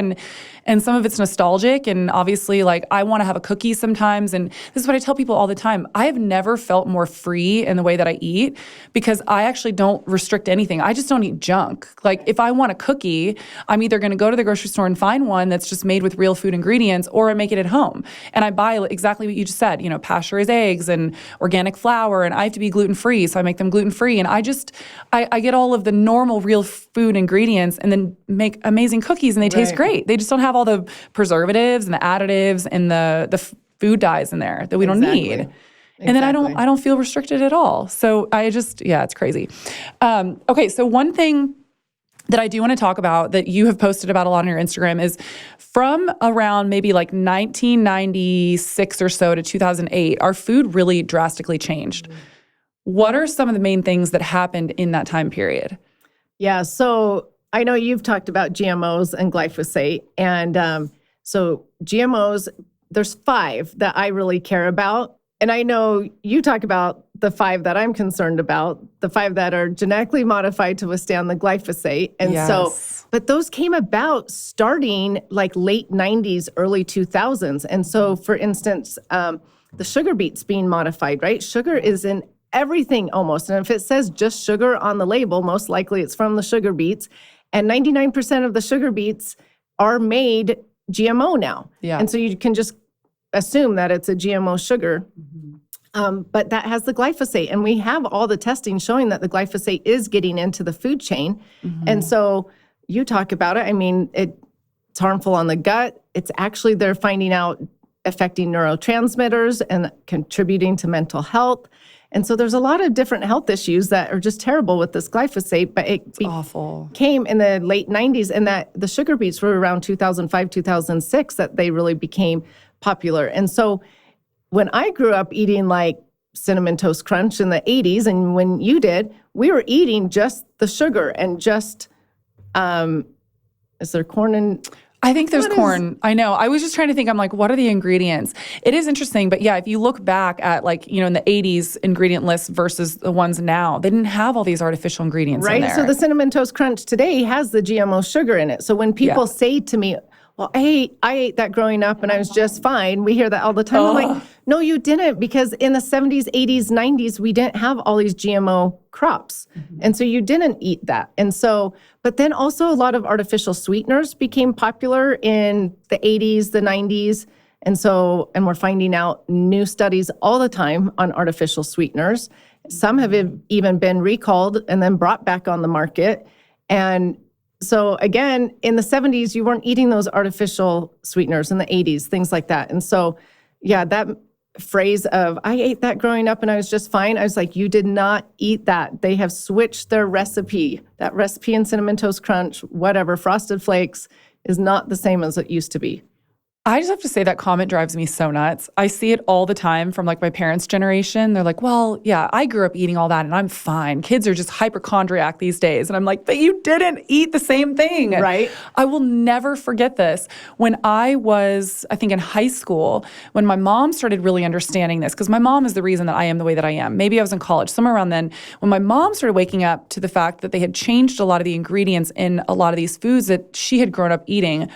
and some of it's nostalgic, and obviously, like, I want to have a cookie sometimes, and this is what I tell people all the time. I have never felt more free in the way that I eat because I actually don't restrict anything. I just don't eat junk. Like, if I want a cookie, I'm either going to go to the grocery store and find one that's just made with real food ingredients, or I make it at home. And I buy exactly what you just said, pasture-raised eggs and organic flour, and I have to be gluten-free, so I make them gluten-free. And I get all of the normal real food ingredients and then make amazing cookies, and they taste great. They just don't have all the preservatives and the additives and the food dyes in there that we don't need. And then I don't feel restricted at all. So it's crazy. Okay, so one thing that I do want to talk about that you have posted about a lot on your Instagram is from around maybe like 1996 or so to 2008, our food really drastically changed. Mm-hmm. What are some of the main things that happened in that time period? Yeah, so I know you've talked about GMOs and glyphosate. And so GMOs, there's 5 that I really care about. And I know you talk about the 5 that I'm concerned about, the 5 that are genetically modified to withstand the glyphosate. And but those came about starting like late 90s, early 2000s. And so, for instance, the sugar beets being modified, right? Sugar is in everything almost. And if it says just sugar on the label, most likely it's from the sugar beets. And 99% of the sugar beets are made GMO now. Yeah. And so you can just assume that it's a GMO sugar. Mm-hmm. But that has the glyphosate. And we have all the testing showing that the glyphosate is getting into the food chain. Mm-hmm. And so you talk about it. I mean, it's harmful on the gut. It's actually, they're finding out, affecting neurotransmitters and contributing to mental health. And so there's a lot of different health issues that are just terrible with this glyphosate, but it awful. Came in the late 90s, and that the sugar beets were around 2005, 2006 that they really became popular. And so when I grew up eating like Cinnamon Toast Crunch in the 80s, and when you did, we were eating just the sugar and just, is there corn and... I think there's corn. I know. I was just trying to think, I'm like, what are the ingredients? It is interesting, but yeah, if you look back at like, in the 80s ingredient lists versus the ones now, they didn't have all these artificial ingredients in there. Right? So the Cinnamon Toast Crunch today has the GMO sugar in it. So when people say to me, well, I ate that growing up and I was just fine. We hear that all the time. I'm like, no, you didn't, because in the 70s, 80s, 90s, we didn't have all these GMO crops. Mm-hmm. And so you didn't eat that. And so, but then also a lot of artificial sweeteners became popular in the 80s, the 90s. And so, and we're finding out new studies all the time on artificial sweeteners. Some have even been recalled and then brought back on the market. And so again, in the 70s, you weren't eating those artificial sweeteners. In the 80s, things like that. And so, yeah, that phrase of, I ate that growing up and I was just fine. I was like, you did not eat that. They have switched their recipe. That recipe in Cinnamon Toast Crunch, whatever, Frosted Flakes, is not the same as it used to be. I just have to say that comment drives me so nuts. I see it all the time from like my parents' generation. They're like, well, yeah, I grew up eating all that and I'm fine. Kids are just hypochondriac these days. And I'm like, but you didn't eat the same thing. Right. I will never forget this. When I was, I think in high school, when my mom started really understanding this, because my mom is the reason that I am the way that I am. Maybe I was in college, somewhere around then, when my mom started waking up to the fact that they had changed a lot of the ingredients in a lot of these foods that she had grown up eating.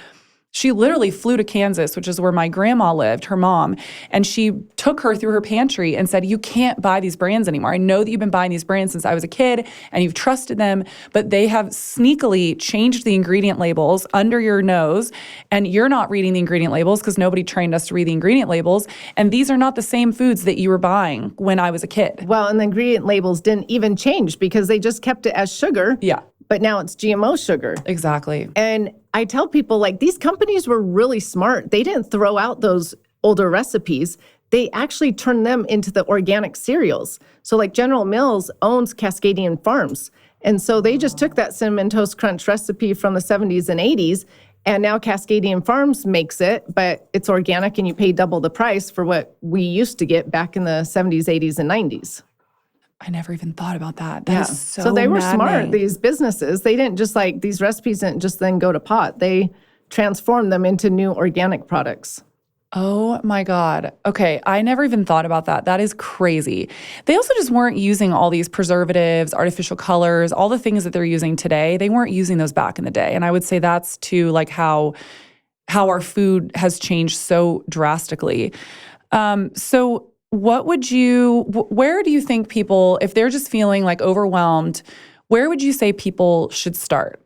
She literally flew to Kansas, which is where my grandma lived, her mom, and she took her through her pantry and said, you can't buy these brands anymore. I know that you've been buying these brands since I was a kid and you've trusted them, but they have sneakily changed the ingredient labels under your nose, and you're not reading the ingredient labels because nobody trained us to read the ingredient labels, and these are not the same foods that you were buying when I was a kid. Well, and the ingredient labels didn't even change because they just kept it as sugar. Yeah. But now it's GMO sugar. Exactly. And I tell people, like, these companies were really smart. They didn't throw out those older recipes. They actually turned them into the organic cereals. So like General Mills owns Cascadian Farms. And so they just took that Cinnamon Toast Crunch recipe from the 70s and 80s, and now Cascadian Farms makes it, but it's organic and you pay double the price for what we used to get back in the 70s, 80s, and 90s. I never even thought about that. That is so they were maddening. smart, these businesses. They didn't just like, these recipes didn't just then go to pot. They transformed them into new organic products. Oh my God. Okay, I never even thought about that. That is crazy. They also just weren't using all these preservatives, artificial colors, all the things that they're using today. They weren't using those back in the day. And I would say that's too like how our food has changed so drastically. So where do you think people, if they're just feeling like overwhelmed, where would you say people should start?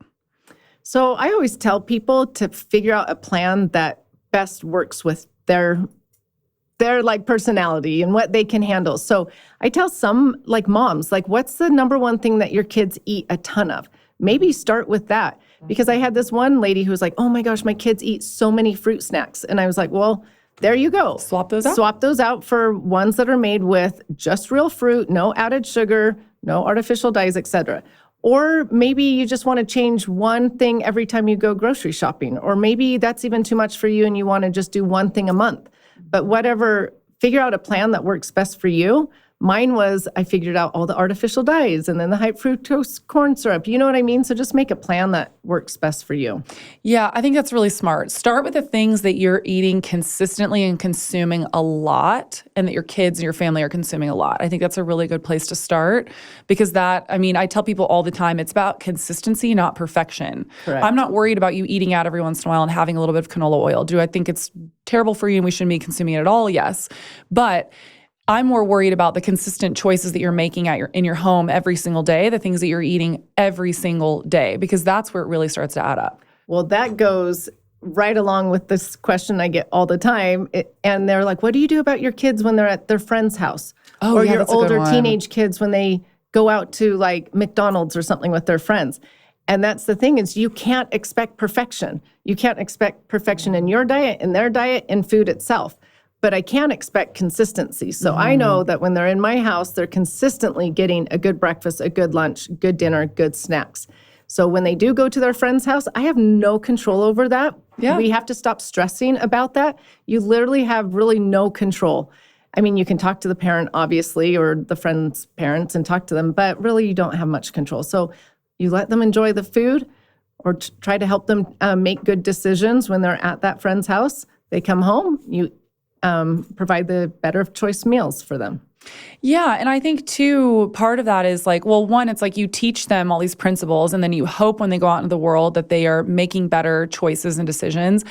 So I always tell people to figure out a plan that best works with their like personality and what they can handle. So I tell some like moms, like, what's the number one thing that your kids eat a ton of? Maybe start with that. Because I had this one lady who was like, oh my gosh, my kids eat so many fruit snacks. And I was like, well, there you go. Swap those out? Swap those out for ones that are made with just real fruit, no added sugar, no artificial dyes, etc. Or maybe you just want to change one thing every time you go grocery shopping. Or maybe that's even too much for you and you want to just do one thing a month. But whatever, figure out a plan that works best for you. Mine was, I figured out all the artificial dyes and then the high fructose corn syrup. You know what I mean? So just make a plan that works best for you. Yeah, I think that's really smart. Start with the things that you're eating consistently and consuming a lot, and that your kids and your family are consuming a lot. I think that's a really good place to start, because I tell people all the time, it's about consistency, not perfection. Correct. I'm not worried about you eating out every once in a while and having a little bit of canola oil. Do I think it's terrible for you and we shouldn't be consuming it at all? Yes. But I'm more worried about the consistent choices that you're making in your home every single day, the things that you're eating every single day, because that's where it really starts to add up. Well, that goes right along with this question I get all the time. And they're like, what do you do about your kids when they're at their friend's house? Oh, or yeah, your that's a good older one. teenage kids when they go out to like McDonald's or something with their friends. And that's the thing, is you can't expect perfection. You can't expect perfection in your diet, in their diet, in food itself. but I can't expect consistency. So I know that when they're in my house, they're consistently getting a good breakfast, a good lunch, good dinner, good snacks. So when they do go to their friend's house, I have no control over that. Yeah. We have to stop stressing about that. You literally have really no control. I mean, you can talk to the parent, obviously, or the friend's parents and talk to them, but really you don't have much control. So you let them enjoy the food or try to help them make good decisions when they're at that friend's house. They come home, you provide the better choice meals for them. Yeah. And I think too, part of that is like, well, one, it's like you teach them all these principles and then you hope when they go out into the world that they are making better choices and decisions.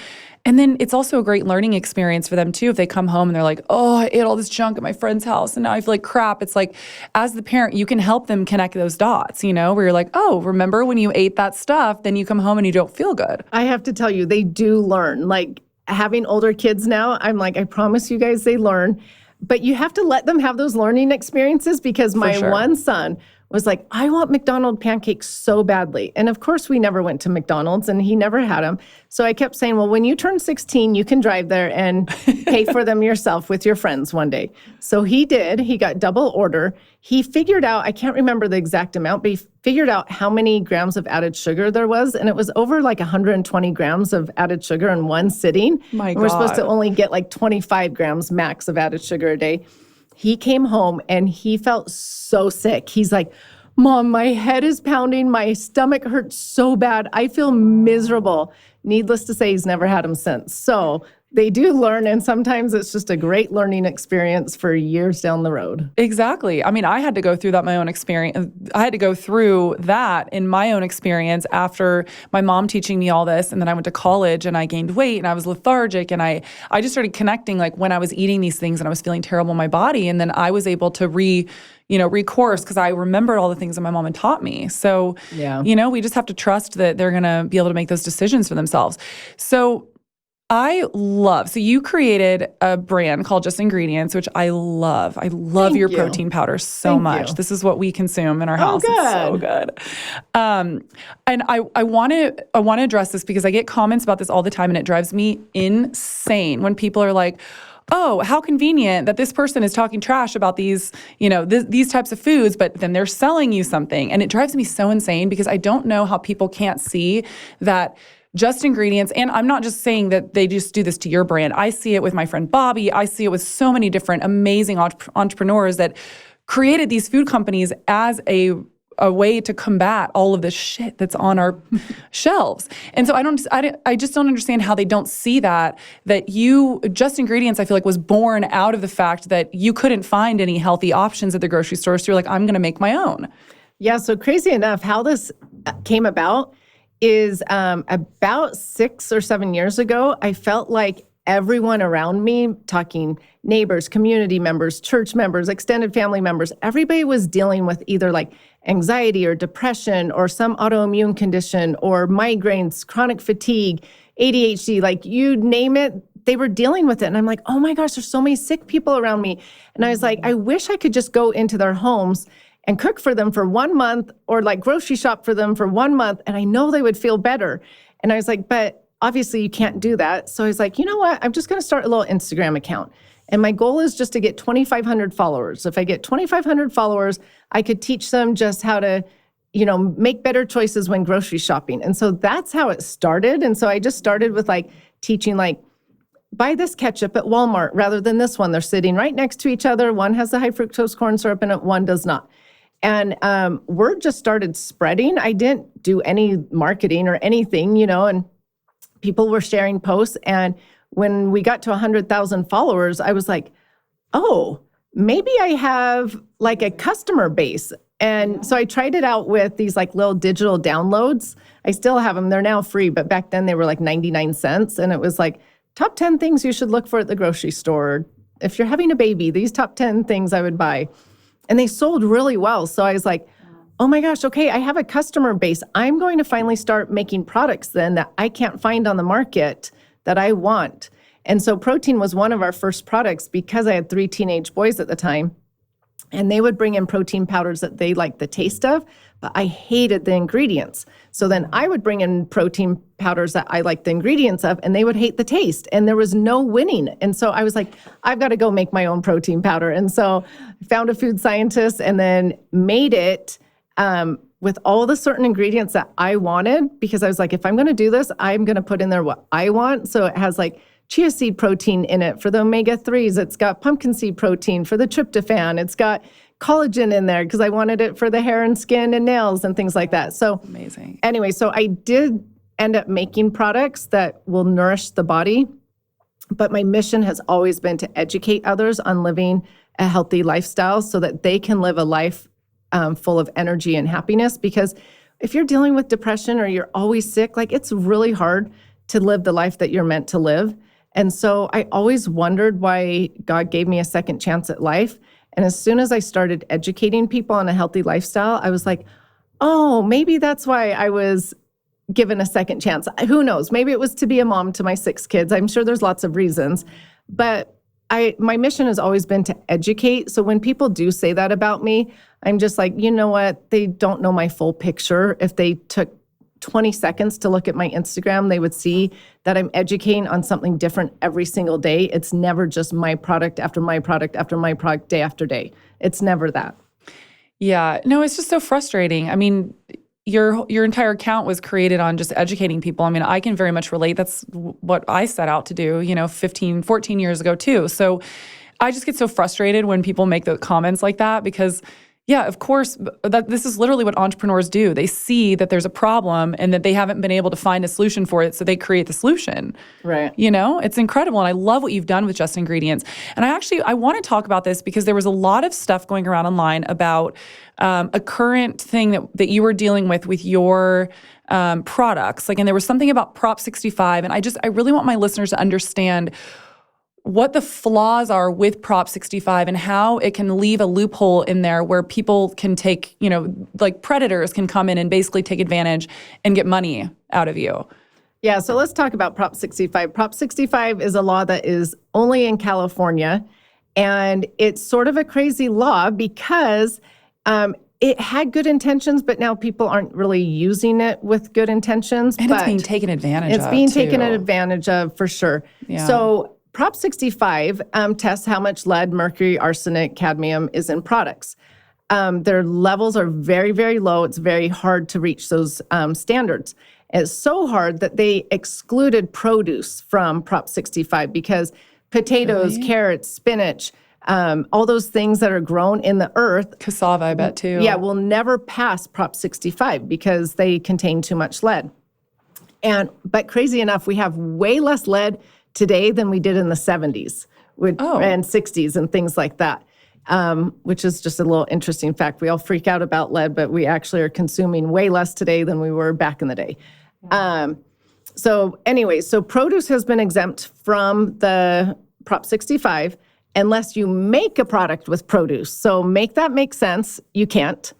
And then it's also a great learning experience for them too. If they come home and they're like, oh, I ate all this junk at my friend's house and now I feel like crap. It's like, as the parent, you can help them connect those dots, you know, where you're like, oh, remember when you ate that stuff, then you come home and you don't feel good. I have to tell you, they do learn. Like having older kids now, I'm like, I promise you guys they learn. But you have to let them have those learning experiences because my one son was like, I want McDonald's pancakes so badly. And of course, we never went to McDonald's and he never had them. So I kept saying, well, when you turn 16, you can drive there and pay for them yourself with your friends one day. So he did. He got double order. He figured out, I can't remember the exact amount, but he figured out how many grams of added sugar there was. And it was over like 120 grams of added sugar in one sitting. My God. We're supposed to only get like 25 grams max of added sugar a day. He came home and he felt so sick. He's like, Mom, my head is pounding. My stomach hurts so bad. I feel miserable. Needless to say, he's never had them since. So they do learn, and sometimes it's just a great learning experience for years down the road. Exactly. I mean, I had to go through that my own experience. I had to go through that in my own experience after my mom teaching me all this. And then I went to college and I gained weight and I was lethargic. And I just started connecting like when I was eating these things and I was feeling terrible in my body. And then I was able to recourse because I remembered all the things that my mom had taught me. So, we just have to trust that they're going to be able to make those decisions for themselves. So so you created a brand called Just Ingredients, which I love. I love your protein powder so much. This is what we consume in our house. Good. It's so good. And I want to address this because I get comments about this all the time and it drives me insane when people are like, oh, how convenient that this person is talking trash about these, these types of foods, but then they're selling you something. And it drives me so insane because I don't know how people can't see that Just Ingredients, and I'm not just saying that they just do this to your brand. I see it with my friend Bobby. I see it with so many different amazing entrepreneurs that created these food companies as a way to combat all of this shit that's on our shelves. And so I just don't understand how they don't see that Just Ingredients, I feel like was born out of the fact that you couldn't find any healthy options at the grocery store. So you're like, I'm going to make my own. Yeah. So crazy enough, how this came about is about 6 or 7 years ago, I felt like everyone around me, talking neighbors, community members, church members, extended family members, everybody was dealing with either like anxiety or depression or some autoimmune condition or migraines, chronic fatigue, ADHD, like you name it, they were dealing with it. And I'm like, oh my gosh, there's so many sick people around me. And I was like, I wish I could just go into their homes and cook for them for 1 month or like grocery shop for them for 1 month. And I know they would feel better. And I was like, but obviously you can't do that. So I was like, you know what? I'm just going to start a little Instagram account. And my goal is just to get 2,500 followers. If I get 2,500 followers, I could teach them just how to, make better choices when grocery shopping. And so that's how it started. And so I just started with like teaching like, buy this ketchup at Walmart rather than this one. They're sitting right next to each other. One has the high fructose corn syrup in it, one does not. And word just started spreading. I didn't do any marketing or anything, and people were sharing posts. And when we got to 100,000 followers, I was like, oh, maybe I have like a customer base. And so I tried it out with these like little digital downloads. I still have them. They're now free, but back then they were like 99 cents. And it was like, top 10 things you should look for at the grocery store. If you're having a baby, these top 10 things I would buy. And they sold really well. So I was like, oh my gosh, okay, I have a customer base. I'm going to finally start making products then that I can't find on the market that I want. And so protein was one of our first products because I had 3 teenage boys at the time. And they would bring in protein powders that they liked the taste of, but I hated the ingredients. So then I would bring in protein powders that I liked the ingredients of, and they would hate the taste. And there was no winning. And so I was like, I've got to go make my own protein powder. And so I found a food scientist and then made it with all the certain ingredients that I wanted, because I was like, if I'm going to do this, I'm going to put in there what I want. So it has like chia seed protein in it for the omega-3s. It's got pumpkin seed protein for the tryptophan. It's got collagen in there because I wanted it for the hair and skin and nails and things like that. So amazing. Anyway, so I did end up making products that will nourish the body, but my mission has always been to educate others on living a healthy lifestyle so that they can live a life full of energy and happiness. Because if you're dealing with depression or you're always sick, like it's really hard to live the life that you're meant to live. And so I always wondered why God gave me a second chance at life. And as soon as I started educating people on a healthy lifestyle, I was like, oh, maybe that's why I was given a second chance. Who knows? Maybe it was to be a mom to my 6 kids. I'm sure there's lots of reasons. But my mission has always been to educate. So when people do say that about me, I'm just like, you know what? They don't know my full picture. If they took 20 seconds to look at my Instagram, they would see that I'm educating on something different every single day. It's never just my product after my product after my product, day after day. It's never that. Yeah. No, it's just so frustrating. I mean, your entire account was created on just educating people. I mean, I can very much relate. That's what I set out to do, 14 years ago too. So I just get so frustrated when people make the comments like that because yeah, of course, this is literally what entrepreneurs do. They see that there's a problem and that they haven't been able to find a solution for it, so they create the solution. Right. It's incredible, and I love what you've done with Just Ingredients. And I want to talk about this because there was a lot of stuff going around online about a current thing that you were dealing with your products. And there was something about Prop 65, and I really want my listeners to understand what the flaws are with Prop 65 and how it can leave a loophole in there where people can take, like predators can come in and basically take advantage and get money out of you. Yeah, so let's talk about Prop 65. Prop 65 is a law that is only in California, and it's sort of a crazy law because it had good intentions, but now people aren't really using it with good intentions. And it's being taken advantage of. It's being taken advantage of for sure. Yeah. So Prop 65 tests how much lead, mercury, arsenic, cadmium is in products. Their levels are very, very low. It's very hard to reach those standards. It's so hard that they excluded produce from Prop 65 because potatoes, carrots, spinach, all those things that are grown in the earth. Cassava, I bet, too. Yeah, will never pass Prop 65 because they contain too much lead. But crazy enough, we have way less lead today than we did in the 70s and 60s and things like that, which is just a little interesting fact. We all freak out about lead, but we actually are consuming way less today than we were back in the day. So produce has been exempt from the Prop 65 unless you make a product with produce. So make that make sense. You can't.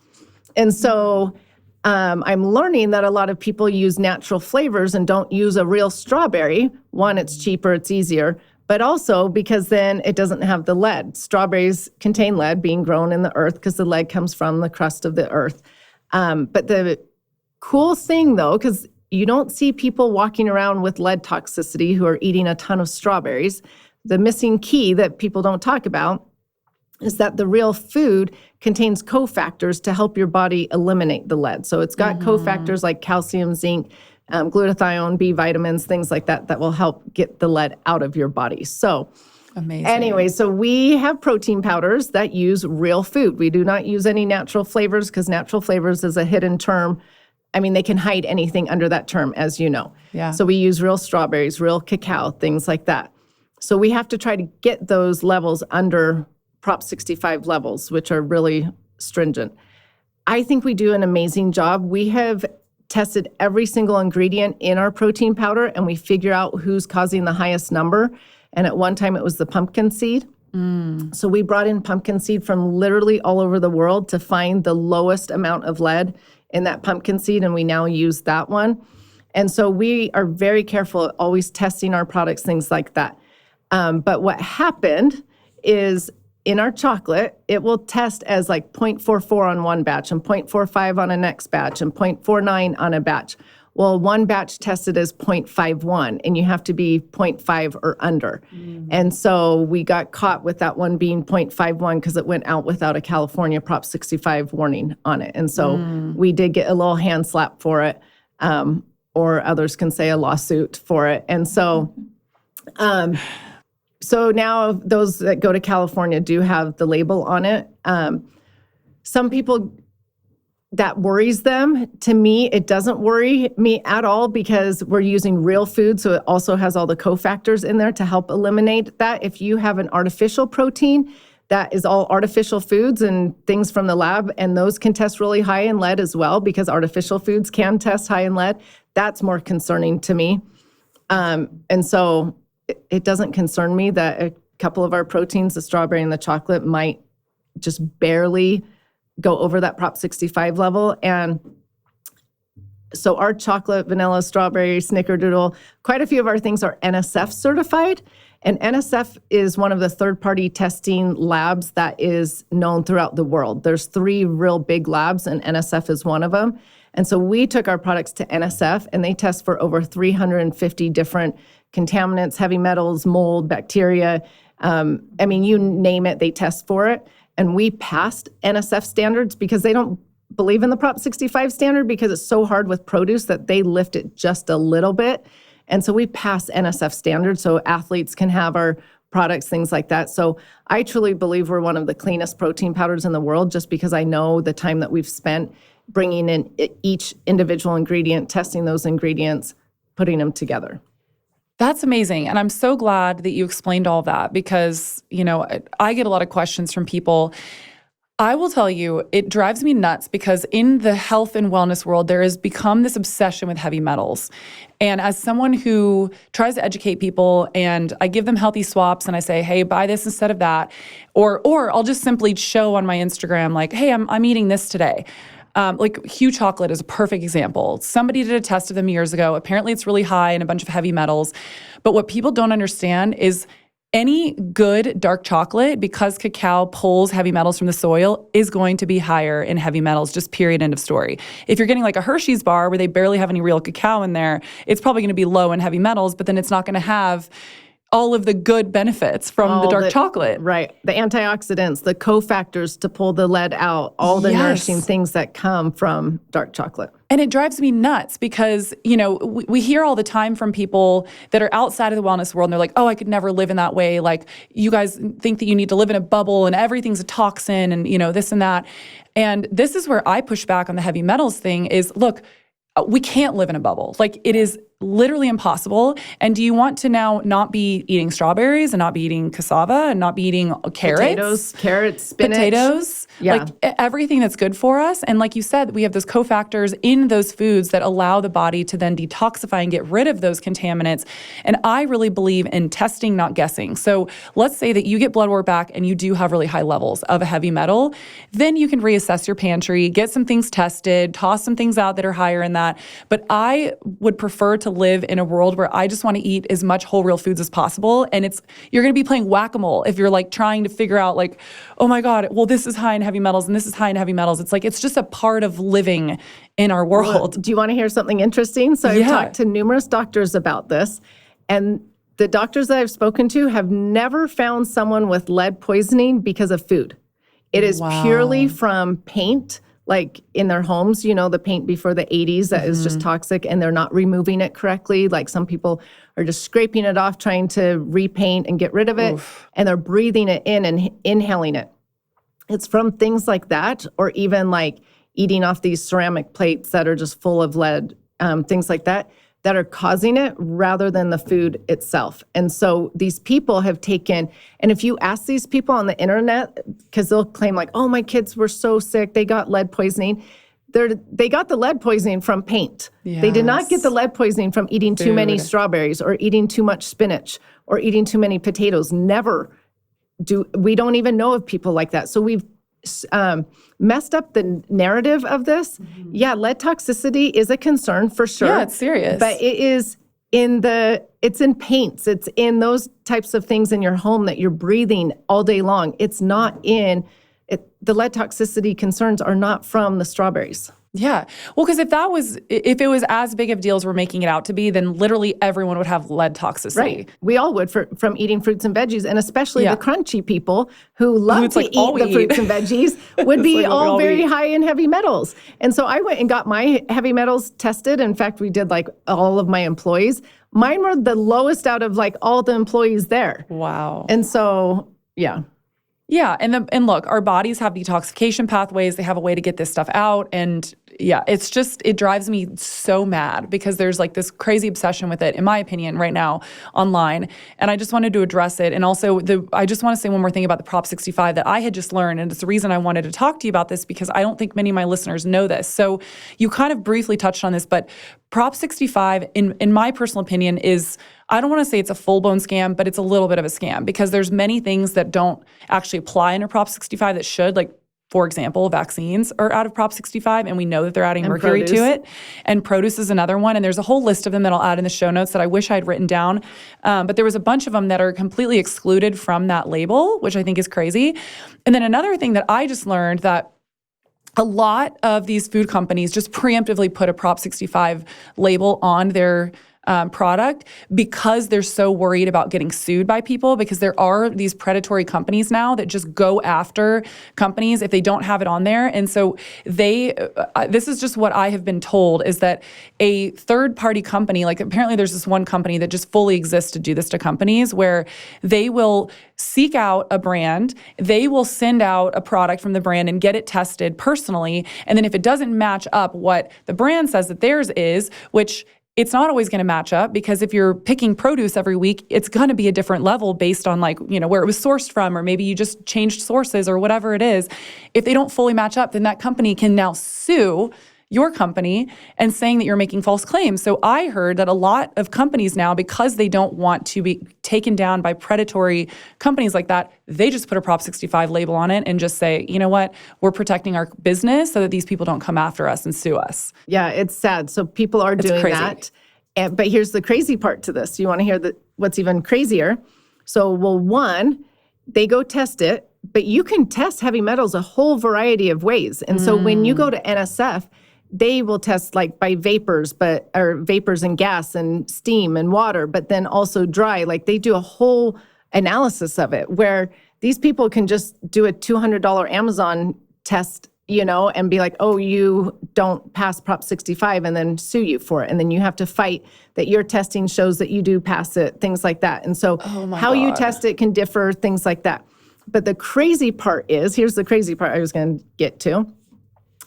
And so I'm learning that a lot of people use natural flavors and don't use a real strawberry. One, it's cheaper, it's easier, but also because then it doesn't have the lead. Strawberries contain lead being grown in the earth because the lead comes from the crust of the earth. But the cool thing though, because you don't see people walking around with lead toxicity who are eating a ton of strawberries. The missing key that people don't talk about is that the real food contains cofactors to help your body eliminate the lead. So it's got cofactors like calcium, zinc, glutathione, B vitamins, things like that will help get the lead out of your body. So amazing. Anyway, so we have protein powders that use real food. We do not use any natural flavors because natural flavors is a hidden term. I mean, they can hide anything under that term, as you know. Yeah. So we use real strawberries, real cacao, things like that. So we have to try to get those levels under Prop 65 levels, which are really stringent. I think we do an amazing job. We have tested every single ingredient in our protein powder, and we figure out who's causing the highest number. And at one time, it was the pumpkin seed. So we brought in pumpkin seed from literally all over the world to find the lowest amount of lead in that pumpkin seed, and we now use that one. And so we are very careful at always testing our products, things like that. But what happened is in our chocolate, it will test as like 0.44 on one batch and 0.45 on a next batch and 0.49 on a batch. Well, one batch tested as 0.51, and you have to be 0.5 or under. And so we got caught with that one being 0.51 because it went out without a California Prop 65 warning on it. And so we did get a little hand slap for it, or others can say a lawsuit for it. And so, so now those that go to California do have the label on it. Some people, that worries them. To me, it doesn't worry me at all because we're using real food, so it also has all the cofactors in there to help eliminate that. If you have an artificial protein, that is all artificial foods and things from the lab, and those can test really high in lead as well because artificial foods can test high in lead. That's more concerning to me. And so it doesn't concern me that a couple of our proteins, the strawberry and the chocolate, might just barely go over that Prop 65 level. And so our chocolate, vanilla, strawberry, snickerdoodle, quite a few of our things are NSF certified. And NSF is one of the third-party testing labs that is known throughout the world. There's 3 real big labs, and NSF is one of them. And so we took our products to NSF, and they test for over 350 different contaminants, heavy metals, mold, bacteria. I mean, you name it, they test for it. And we passed NSF standards because they don't believe in the Prop 65 standard because it's so hard with produce that they lift it just a little bit. And so we pass NSF standards so athletes can have our products, things like that. So I truly believe we're one of the cleanest protein powders in the world just because I know the time that we've spent bringing in each individual ingredient, testing those ingredients, putting them together. That's amazing. And I'm so glad that you explained all that because, you know, I get a lot of questions from people. I will tell you, it drives me nuts because in the health and wellness world, there has become this obsession with heavy metals. And as someone who tries to educate people and I give them healthy swaps and I say, hey, buy this instead of that, or I'll just simply show on my Instagram, like, hey, I'm eating this today. Like Hue chocolate is a perfect example. Somebody did a test of them years ago. Apparently it's really high in a bunch of heavy metals. But what people don't understand is any good dark chocolate, because cacao pulls heavy metals from the soil, is going to be higher in heavy metals, just period, end of story. If you're getting like a Hershey's bar where they barely have any real cacao in there, it's probably going to be low in heavy metals, but then it's not going to have all of the good benefits from the dark chocolate. Right. The antioxidants, the cofactors to pull the lead out, all the nourishing things that come from dark chocolate. And it drives me nuts because, you know, we hear all the time from people that are outside of the wellness world and they're like, oh, I could never live in that way. Like, you guys think that you need to live in a bubble and everything's a toxin and, you know, this and that. And this is where I push back on the heavy metals thing is, look, we can't live in a bubble. Like, it is literally impossible. And do you want to now not be eating strawberries and not be eating cassava and not be eating carrots? Carrots, spinach. Potatoes. Yeah. Like everything that's good for us. And like you said, we have those cofactors in those foods that allow the body to then detoxify and get rid of those contaminants. And I really believe in testing, not guessing. So let's say that you get blood work back and you do have really high levels of a heavy metal. Then you can reassess your pantry, get some things tested, toss some things out that are higher in that. But I would prefer to live in a world where I just want to eat as much whole real foods as possible. And you're going to be playing whack-a-mole if you're like trying to figure out like, oh my God, well, this is high in heavy metals and this is high in heavy metals. It's like, it's just a part of living in our world. Well, do you want to hear something interesting? So I've talked to numerous doctors about this, and the doctors that I've spoken to have never found someone with lead poisoning because of food. It is purely from paint, like in their homes, you know, the paint before the 80s that is just toxic and they're not removing it correctly. Like some people are just scraping it off, trying to repaint and get rid of it. And they're breathing it in and inhaling it. It's from things like that, or even like eating off these ceramic plates that are just full of lead, things like that are causing it rather than the food itself. And so these people have taken, and if you ask these people on the internet, because they'll claim like, oh, my kids were so sick, they got lead poisoning. They got the lead poisoning from paint. Yes. They did not get the lead poisoning from eating too many strawberries or eating too much spinach or eating too many potatoes. We don't even know of people like that. So we've messed up the narrative of this. Yeah, lead toxicity is a concern for sure. Yeah, it's serious. But it is in the It's in paints. It's in those types of things in your home that you're breathing all day long. It's not in it. The lead toxicity concerns are not from the strawberries. Yeah. Well, because if it was as big of a deal as we're making it out to be, then literally everyone would have lead toxicity. Right. We all would from eating fruits and veggies, and especially the crunchy people who love to eat the fruits and veggies would be all very high in heavy metals. And so I went and got my heavy metals tested. In fact, we did like all of my employees. Mine were the lowest out of like all the employees there. Wow. And so, yeah. Yeah, and look, our bodies have detoxification pathways. They have a way to get this stuff out, and yeah, it drives me so mad because there's like this crazy obsession with it, in my opinion, right now online. And I just wanted to address it. And also, I just want to say one more thing about the Prop 65 that I had just learned, and it's the reason I wanted to talk to you about this because I don't think many of my listeners know this. So you kind of briefly touched on this, but Prop 65, in my personal opinion, is, I don't want to say it's a full-blown scam, but it's a little bit of a scam because there's many things that don't actually apply under Prop 65 that should, like, for example, vaccines are out of Prop 65, and we know that they're adding mercury to it. And produce is another one. And there's a whole list of them that I'll add in the show notes that I wish I had written down. But there was a bunch of them that are completely excluded from that label, which I think is crazy. And then another thing that I just learned that a lot of these food companies just preemptively put a Prop 65 label on their product because they're so worried about getting sued by people, because there are these predatory companies now that just go after companies if they don't have it on there. And so this is just what I have been told, is that a third-party company, like apparently there's this one company that just fully exists to do this to companies, where they will seek out a brand, they will send out a product from the brand and get it tested personally, and then if it doesn't match up what the brand says that theirs is, which it's not always going to match up, because if you're picking produce every week, it's going to be a different level based on like, where it was sourced from, or maybe you just changed sources or whatever it is. If they don't fully match up, then that company can now sue your company and saying that you're making false claims. So I heard that a lot of companies now, because they don't want to be taken down by predatory companies like that, they just put a Prop 65 label on it and just say, you know what, we're protecting our business so that these people don't come after us and sue us. Yeah, it's sad. So people are doing that. But here's the crazy part to this. You want to hear what's even crazier? So, one, they go test it, but you can test heavy metals a whole variety of ways. And so when you go to NSF, they will test like by vapors, or vapors and gas and steam and water, but then also dry. Like they do a whole analysis of it, where these people can just do a $200 Amazon test, and be like, oh, you don't pass Prop 65, and then sue you for it. And then you have to fight that your testing shows that you do pass it, things like that. And so how you test it can differ, things like that. But the crazy part is, here's the crazy part I was going to get to.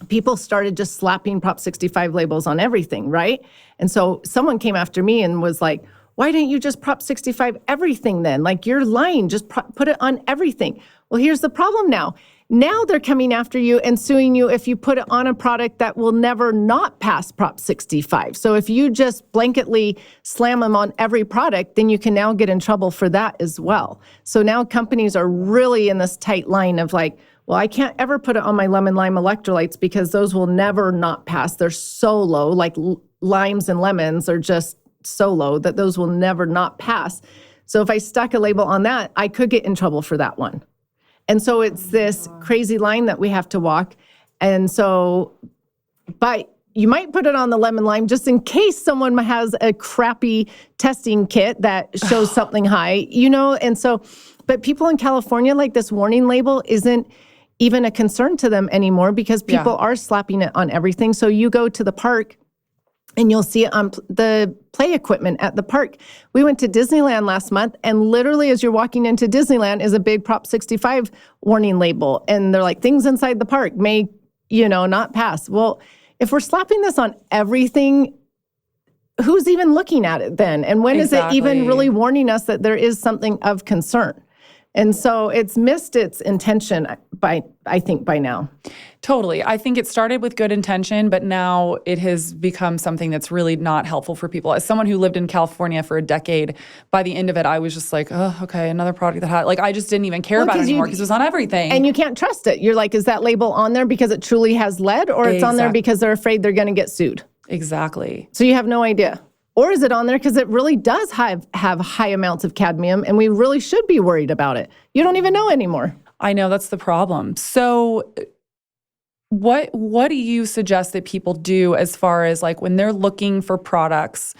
People started just slapping Prop 65 labels on everything, right? And so someone came after me and was like, why didn't you just Prop 65 everything then? Like, you're lying, just put it on everything. Well, here's the problem now. Now they're coming after you and suing you if you put it on a product that will never not pass Prop 65. So if you just blanketly slam them on every product, then you can now get in trouble for that as well. So now companies are really in this tight line of like, well, I can't ever put it on my lemon lime electrolytes because those will never not pass. They're so low, like limes and lemons are just so low that those will never not pass. So if I stuck a label on that, I could get in trouble for that one. And so it's this crazy line that we have to walk. And so, but you might put it on the lemon lime just in case someone has a crappy testing kit that shows something high, And so, but people in California, like this warning label isn't even a concern to them anymore because people are slapping it on everything. So you go to the park and you'll see it on the play equipment at the park. We went to Disneyland last month, and literally as you're walking into Disneyland is a big Prop 65 warning label. And they're like, things inside the park may, not pass. Well, if we're slapping this on everything, who's even looking at it then? And when is it even really warning us that there is something of concern? And so it's missed its intention I think by now. Totally. I think it started with good intention, but now it has become something that's really not helpful for people. As someone who lived in California for a decade, by the end of it, I was just like, oh, okay, another product that had, like, I just didn't even care about it anymore because it was on everything. And you can't trust it. You're like, is that label on there because it truly has lead, or it's on there because they're afraid they're going to get sued? Exactly. So you have no idea. Or is it on there because it really does have high amounts of cadmium and we really should be worried about it? You don't even know anymore. I know, that's the problem. So what do you suggest that people do as far as like when they're looking for products?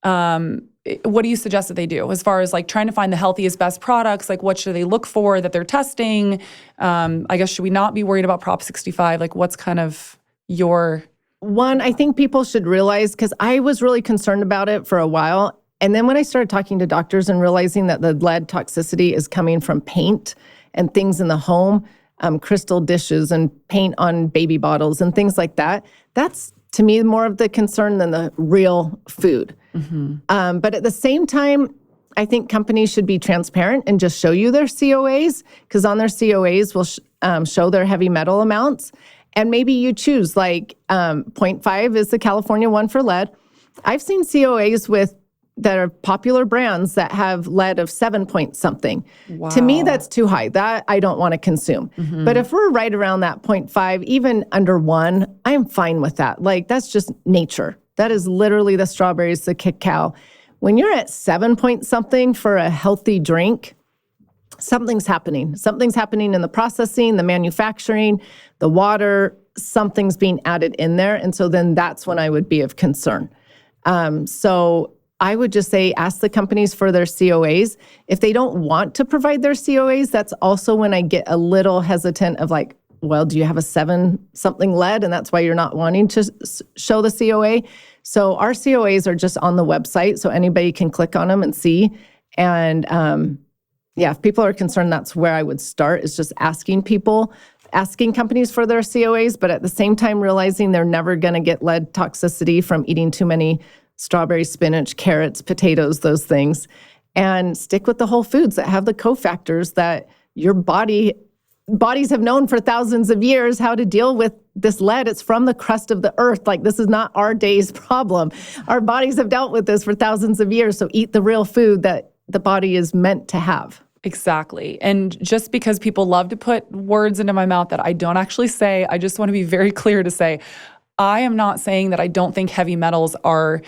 What do you suggest that they do as far as like trying to find the healthiest, best products? Like what should they look for that they're testing? I guess, should we not be worried about Prop 65? Like what's kind of your... One, I think people should realize, because I was really concerned about it for a while. And then when I started talking to doctors and realizing that the lead toxicity is coming from paint and things in the home, crystal dishes and paint on baby bottles and things like that, that's to me more of the concern than the real food. But at the same time, I think companies should be transparent and just show you their COAs, because on their COAs will show their heavy metal amounts. And maybe you choose like 0.5 is the California one for lead. I've seen COAs that are popular brands that have lead of 7 point something. Wow. To me, that's too high. That I don't want to consume. But if we're right around that 0.5, even under 1, I'm fine with that. Like that's just nature. That is literally the strawberries, the cacao. When you're at 7 point something for a healthy drink, something's happening. Something's happening in the processing, the manufacturing, the water, something's being added in there. And so then that's when I would be of concern. So I would just say, ask the companies for their COAs. If they don't want to provide their COAs, that's also when I get a little hesitant of like, well, do you have a 7 something lead? And that's why you're not wanting to show the COA. So our COAs are just on the website, so anybody can click on them and see. And if people are concerned, that's where I would start, is just asking companies for their COAs, but at the same time realizing they're never going to get lead toxicity from eating too many strawberries, spinach, carrots, potatoes, those things. And stick with the whole foods that have the cofactors that your bodies have known for thousands of years how to deal with this lead. It's from the crust of the earth. Like this is not our day's problem. Our bodies have dealt with this for thousands of years. So eat the real food that the body is meant to have. Exactly. And just because people love to put words into my mouth that I don't actually say, I just want to be very clear to say, I am not saying that I don't think heavy metals are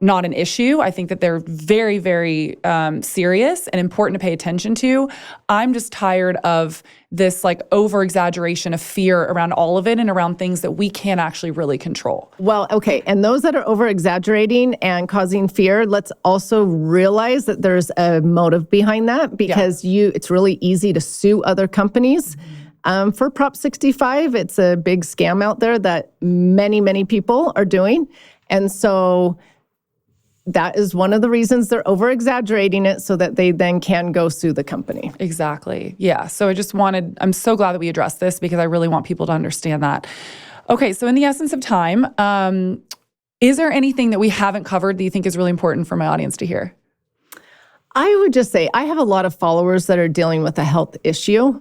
not an issue. I think that they're very, very serious and important to pay attention to. I'm just tired of this like over-exaggeration of fear around all of it and around things that we can't actually really control. Well, okay. And those that are over-exaggerating and causing fear, let's also realize that there's a motive behind that, because it's really easy to sue other companies. For Prop 65, it's a big scam out there that many, many people are doing. And so that is one of the reasons they're over-exaggerating it so that they then can go sue the company. Exactly. Yeah. So I'm so glad that we addressed this because I really want people to understand that. Okay. So in the essence of time, is there anything that we haven't covered that you think is really important for my audience to hear? I would just say I have a lot of followers that are dealing with a health issue.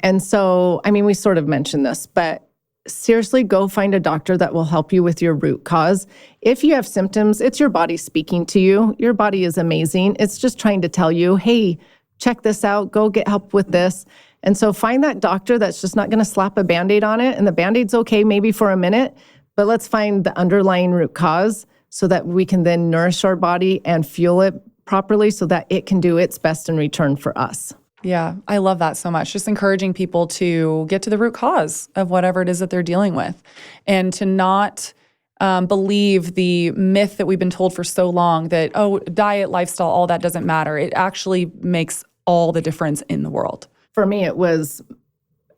And so, I mean, we sort of mentioned this, but seriously, go find a doctor that will help you with your root cause. If you have symptoms, it's your body speaking to you. Your body is amazing. It's just trying to tell you, hey, check this out. Go get help with this. And so find that doctor that's just not going to slap a Band-Aid on it. And the Band-Aid's okay maybe for a minute, but let's find the underlying root cause so that we can then nourish our body and fuel it properly so that it can do its best in return for us. Yeah, I love that so much. Just encouraging people to get to the root cause of whatever it is that they're dealing with and to not believe the myth that we've been told for so long that, diet, lifestyle, all that doesn't matter. It actually makes all the difference in the world. For me, it was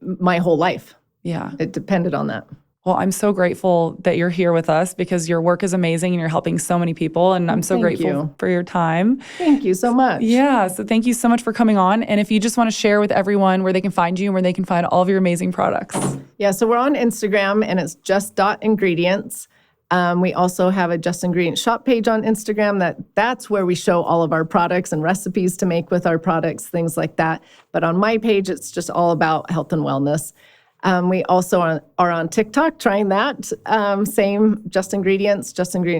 my whole life. Yeah. It depended on that. Well, I'm so grateful that you're here with us because your work is amazing and you're helping so many people. And I'm so grateful for your time. Thank you so much. Yeah. So thank you so much for coming on. And if you just want to share with everyone where they can find you and where they can find all of your amazing products. Yeah. So we're on Instagram and it's just.ingredients. We also have a Just Ingredients shop page on Instagram. That's where we show all of our products and recipes to make with our products, things like that. But on my page, it's just all about health and wellness. We also are on TikTok, trying that. Same, Just Ingredients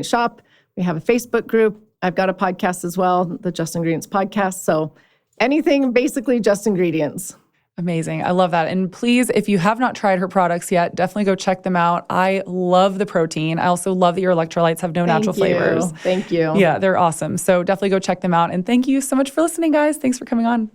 shop. We have a Facebook group. I've got a podcast as well, the Just Ingredients podcast. So anything, basically Just Ingredients. Amazing. I love that. And please, if you have not tried her products yet, definitely go check them out. I love the protein. I also love that your electrolytes have no natural flavors. Thank you. Yeah, they're awesome. So definitely go check them out. And thank you so much for listening, guys. Thanks for coming on.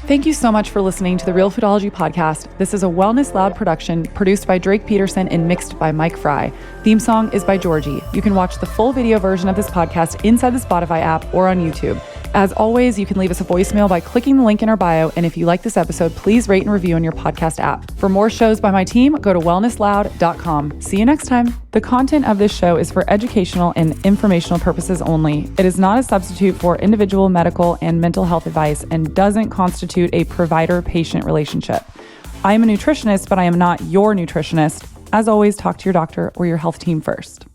Thank you so much for listening to the Real Foodology podcast. This is a Wellness Loud production produced by Drake Peterson and mixed by Mike Fry. Theme song is by Georgie. You can watch the full video version of this podcast inside the Spotify app or on YouTube. As always, you can leave us a voicemail by clicking the link in our bio. And if you like this episode, please rate and review on your podcast app. For more shows by my team, go to wellnessloud.com. See you next time. The content of this show is for educational and informational purposes only. It is not a substitute for individual medical and mental health advice and doesn't constitute a provider-patient relationship. I am a nutritionist, but I am not your nutritionist. As always, talk to your doctor or your health team first.